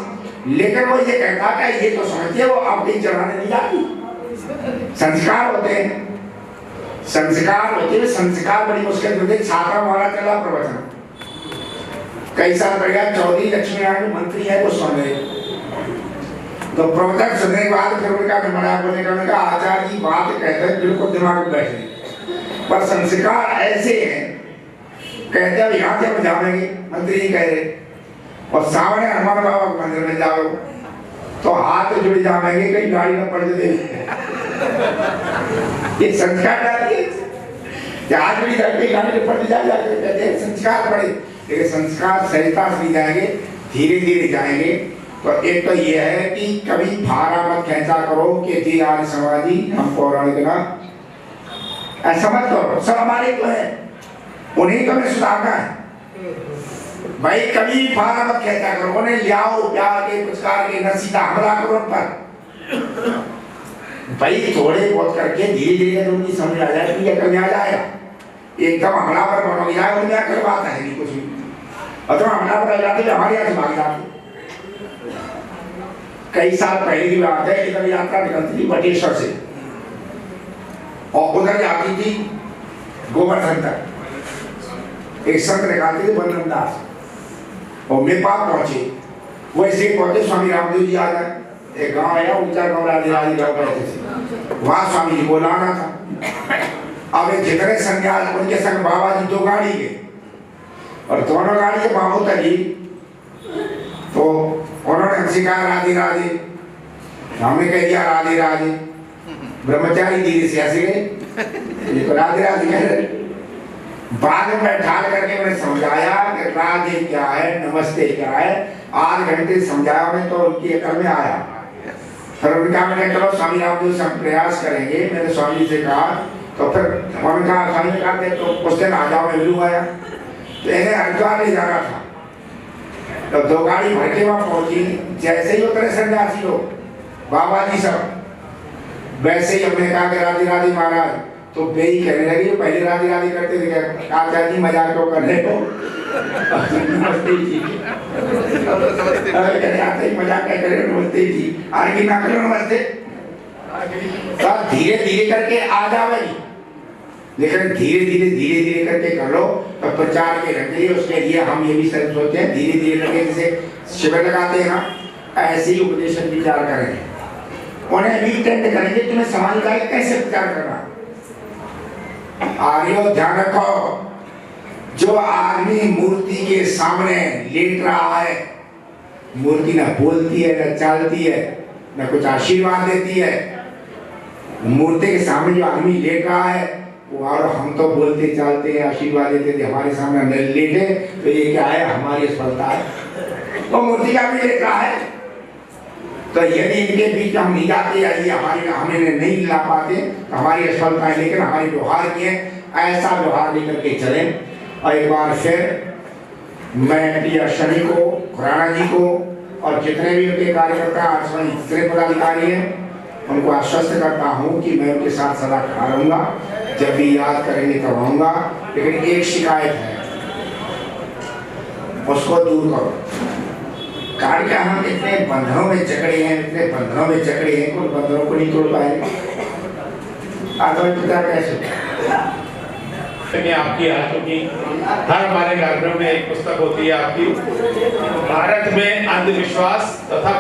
लेकिन वो ये कहता था ये तो समझते वो अब कहीं चढ़ाने नहीं जाती। संस्कार होते हैं, संस्कार बड़ी मुश्किल होते। छात्रा हमारा चला प्रवचन कई साल पड़ गया, चौधरी लक्ष्मी नारायण मंत्री है वो सुन रहे। तो प्रवचन सुनने के बाद फिर उनका मना बोलने का आचार्य जी बात कहते हैं बिल्कुल दिमाग में बैठे, पर संस्कार ऐसे हैं। कहते हैं यहाँ से हम जाएंगे, मंत्री जी कह रहे, और सामने हनुमान बाबा के मंदिर में जाओ तो हाथ जुड़ जाएंगे, कहीं गाड़ी न पड़ जाए। ये संस्कार डालिए, हाथ जुड़ी करके गाड़ी में पड़ जाए, संस्कार पड़े। लेकिन संस्कार सहजता से जाएंगे, धीरे धीरे जाएंगे। तो एक तो ये है कि कभी भारा मत खेचा करो कि जी आज समाजी हम पौराणिक ना, ऐसा मत करो। सब हमारे तो है, उन्हीं को हमें सुधारना है भाई। कभी भारा मत खेचा करो, उन्हें लियाओ प्यार के पुचकार के न सीधा हमला करो उन पर भाई। थोड़े बहुत करके धीरे धीरे उनकी समझ आ जाए कि ये करने आ जाएगा। एकदम हमला पर बनोगे जाए, उनमें आकर बात है नहीं कुछ भी। और तो हमला पर जाते हमारे यहाँ से भाग जाते। कई साल पहले की बात है, इधर यात्रा निकलती थी बटेश्वर से और उधर जाती थी गोवर्धन तक एक संत निकालते थे बंधन दास, और मेरे पास पहुंचे। वैसे पहुंचे स्वामी रामदेव जी आ गए। एक गांव आया, ऊंचा गांव राधे गांव कहते थे, वहां स्वामी जी को लाना था। अब एक जितने संन्यास उनके संग बाबा जी 2 गाड़ी के, और दोनों गाड़ी के बाबू तली, तो उन्होंने हमसे कहा राधे राधे, हमने कह दिया राधे राधे। ब्रह्मचारी धीरे से हंस गए, ये तो राधे राधे कह रहे। बाद में बैठा करके मैंने समझाया कि राधे क्या है, नमस्ते क्या है। 8 घंटे समझाया मैं, तो उनकी अकल में आया। फिर उनका मैंने चलो स्वामी रामदेव से हम प्रयास करेंगे। मैंने स्वामी से कहा, तो फिर उन्होंने कहा स्वामी कहते तो कुछ दिन आ जाओ। मैं मिलू आया, तो इन्हें हरिद्वार ले जाना था, तो 2 गाड़ी भर के वहाँ पहुंची। जैसे ही उतरे सन्यासी लोग, बाबा जी सब, वैसे ही हमने कहा कि राधे राधे महाराज, तो बेई कहने लगी, पहले राधे राधे करते थे, कहा जी मजाक तो कर रहे हो। नमस्ते जी, आते ही मजाक कर रहे हो, नमस्ते जी, आगे ना करो नमस्ते। सब धीरे धीरे करके आ जाओगी, लेकिन धीरे धीरे करके कर लो, तो प्रचार के रखिए। उसके लिए हम ये भी सब सोचते हैं, धीरे धीरे करके, जैसे शिविर लगाते हैं ना, ऐसे ही उपदेशन विचार करेंगे, उन्हें भी टेंड करेंगे, तुम्हें समाज का कैसे प्रचार करना। आर्यो ध्यान रखो, जो आदमी मूर्ति के सामने लेट रहा है, मूर्ति न बोलती है, न चलती है, न कुछ आशीर्वाद देती है। मूर्ति के सामने जो आदमी लेट रहा है, और हम तो बोलते चलते हैं, आशीर्वाद देते थे, हमारे सामने न लेटे, तो ये क्या है, हमारी असफलता है। तो मूर्ति का भी लेट रहा है, तो यदि इनके बीच हम नहीं जाते या ये हमें नहीं ला पाते, तो हमारी असफलता है। लेकिन हमारे व्यवहार के ऐसा व्यवहार लेकर के चले। और एक बार फिर मैं प्रिय शनि को, खुराना जी को, और जितने भी उनके कार्यकर्ता, जितने पदाधिकारी हैं, उनको आश्वस्त करता हूँ कि मैं उनके साथ सदा खड़ा रहूँगा। जब भी याद करेंगे तब आऊँगा। लेकिन एक शिकायत है, उसको दूर करो। कारण क्या, हम इतने बंधनों में जकड़े हैं, इतने बंधनों में जकड़े हैं, कुछ बंधनों को नहीं तोड़ पाएंगे। पिता कैसे आपकी आ चुकी, हर हमारे कार्यक्रम में एक पुस्तक होती है आपकी, भारत में अंधविश्वास तथा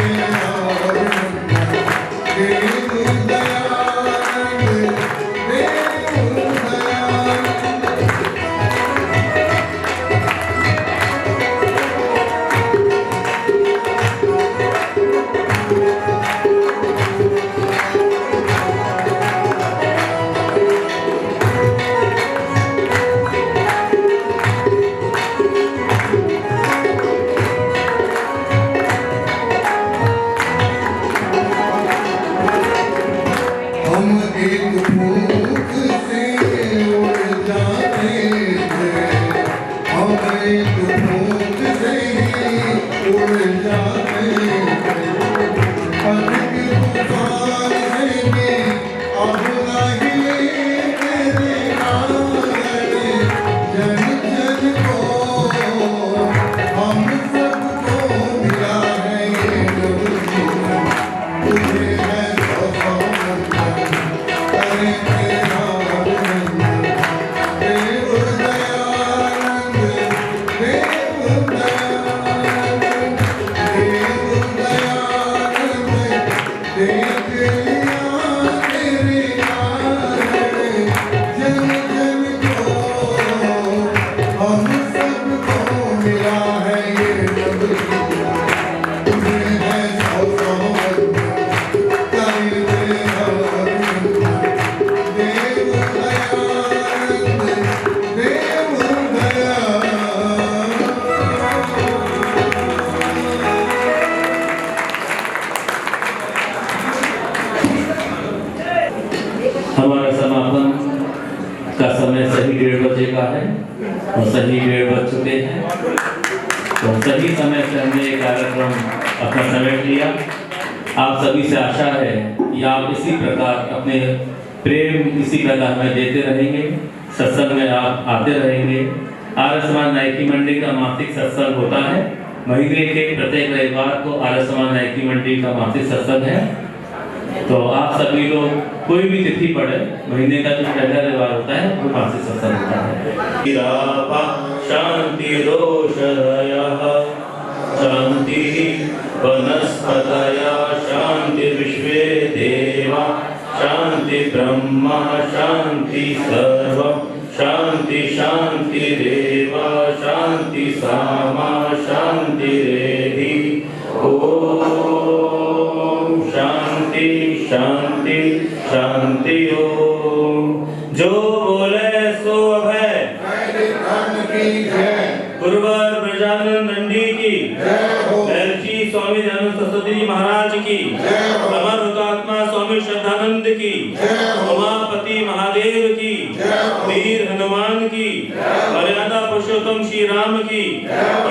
Yeah. का है और सही 1:30 बज चुके हैं। तो सही समय से हमने ये कार्यक्रम अपना समेट लिया। आप सभी से आशा है कि आप इसी प्रकार अपने प्रेम इसी प्रकार हमें देते रहेंगे, सत्संग में आप आते रहेंगे। आर्य समाज नायकी मंडी का मासिक सत्संग होता है। महीने के प्रत्येक रविवार को आर्य समाज नायकी मंडी का मासिक सत्संग है। तो आप सभी लोग कोई भी तिथि पड़े, महीने का जो पहला रविवार होता है वो मासिक सत्संग होता है। शांति रोषधयः शांति वनस्पतयः शांति विश्वे देवा शांति ब्रह्म शांति सर्वं शांति शांतिरेव शांति सामा शांतिरेधि। ओम शांति शांति शांति। ओम जो बोले सो अभय। गुरुवर ब्रजानंद नंदी की, महर्षि स्वामी दयानंद सरस्वती जी महाराज की, अमर हुतात्मा स्वामी श्रद्धानंद की, उमापति महादेव की, वीर हनुमान की, मर्यादा पुरुषोत्तम श्री राम की,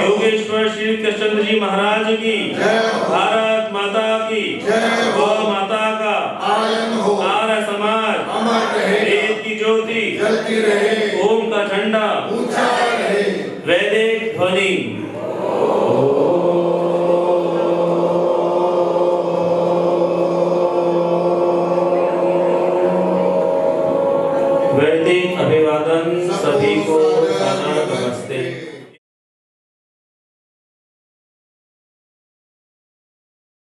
योगेश्वर श्री कृष्ण जी महाराज की। भारत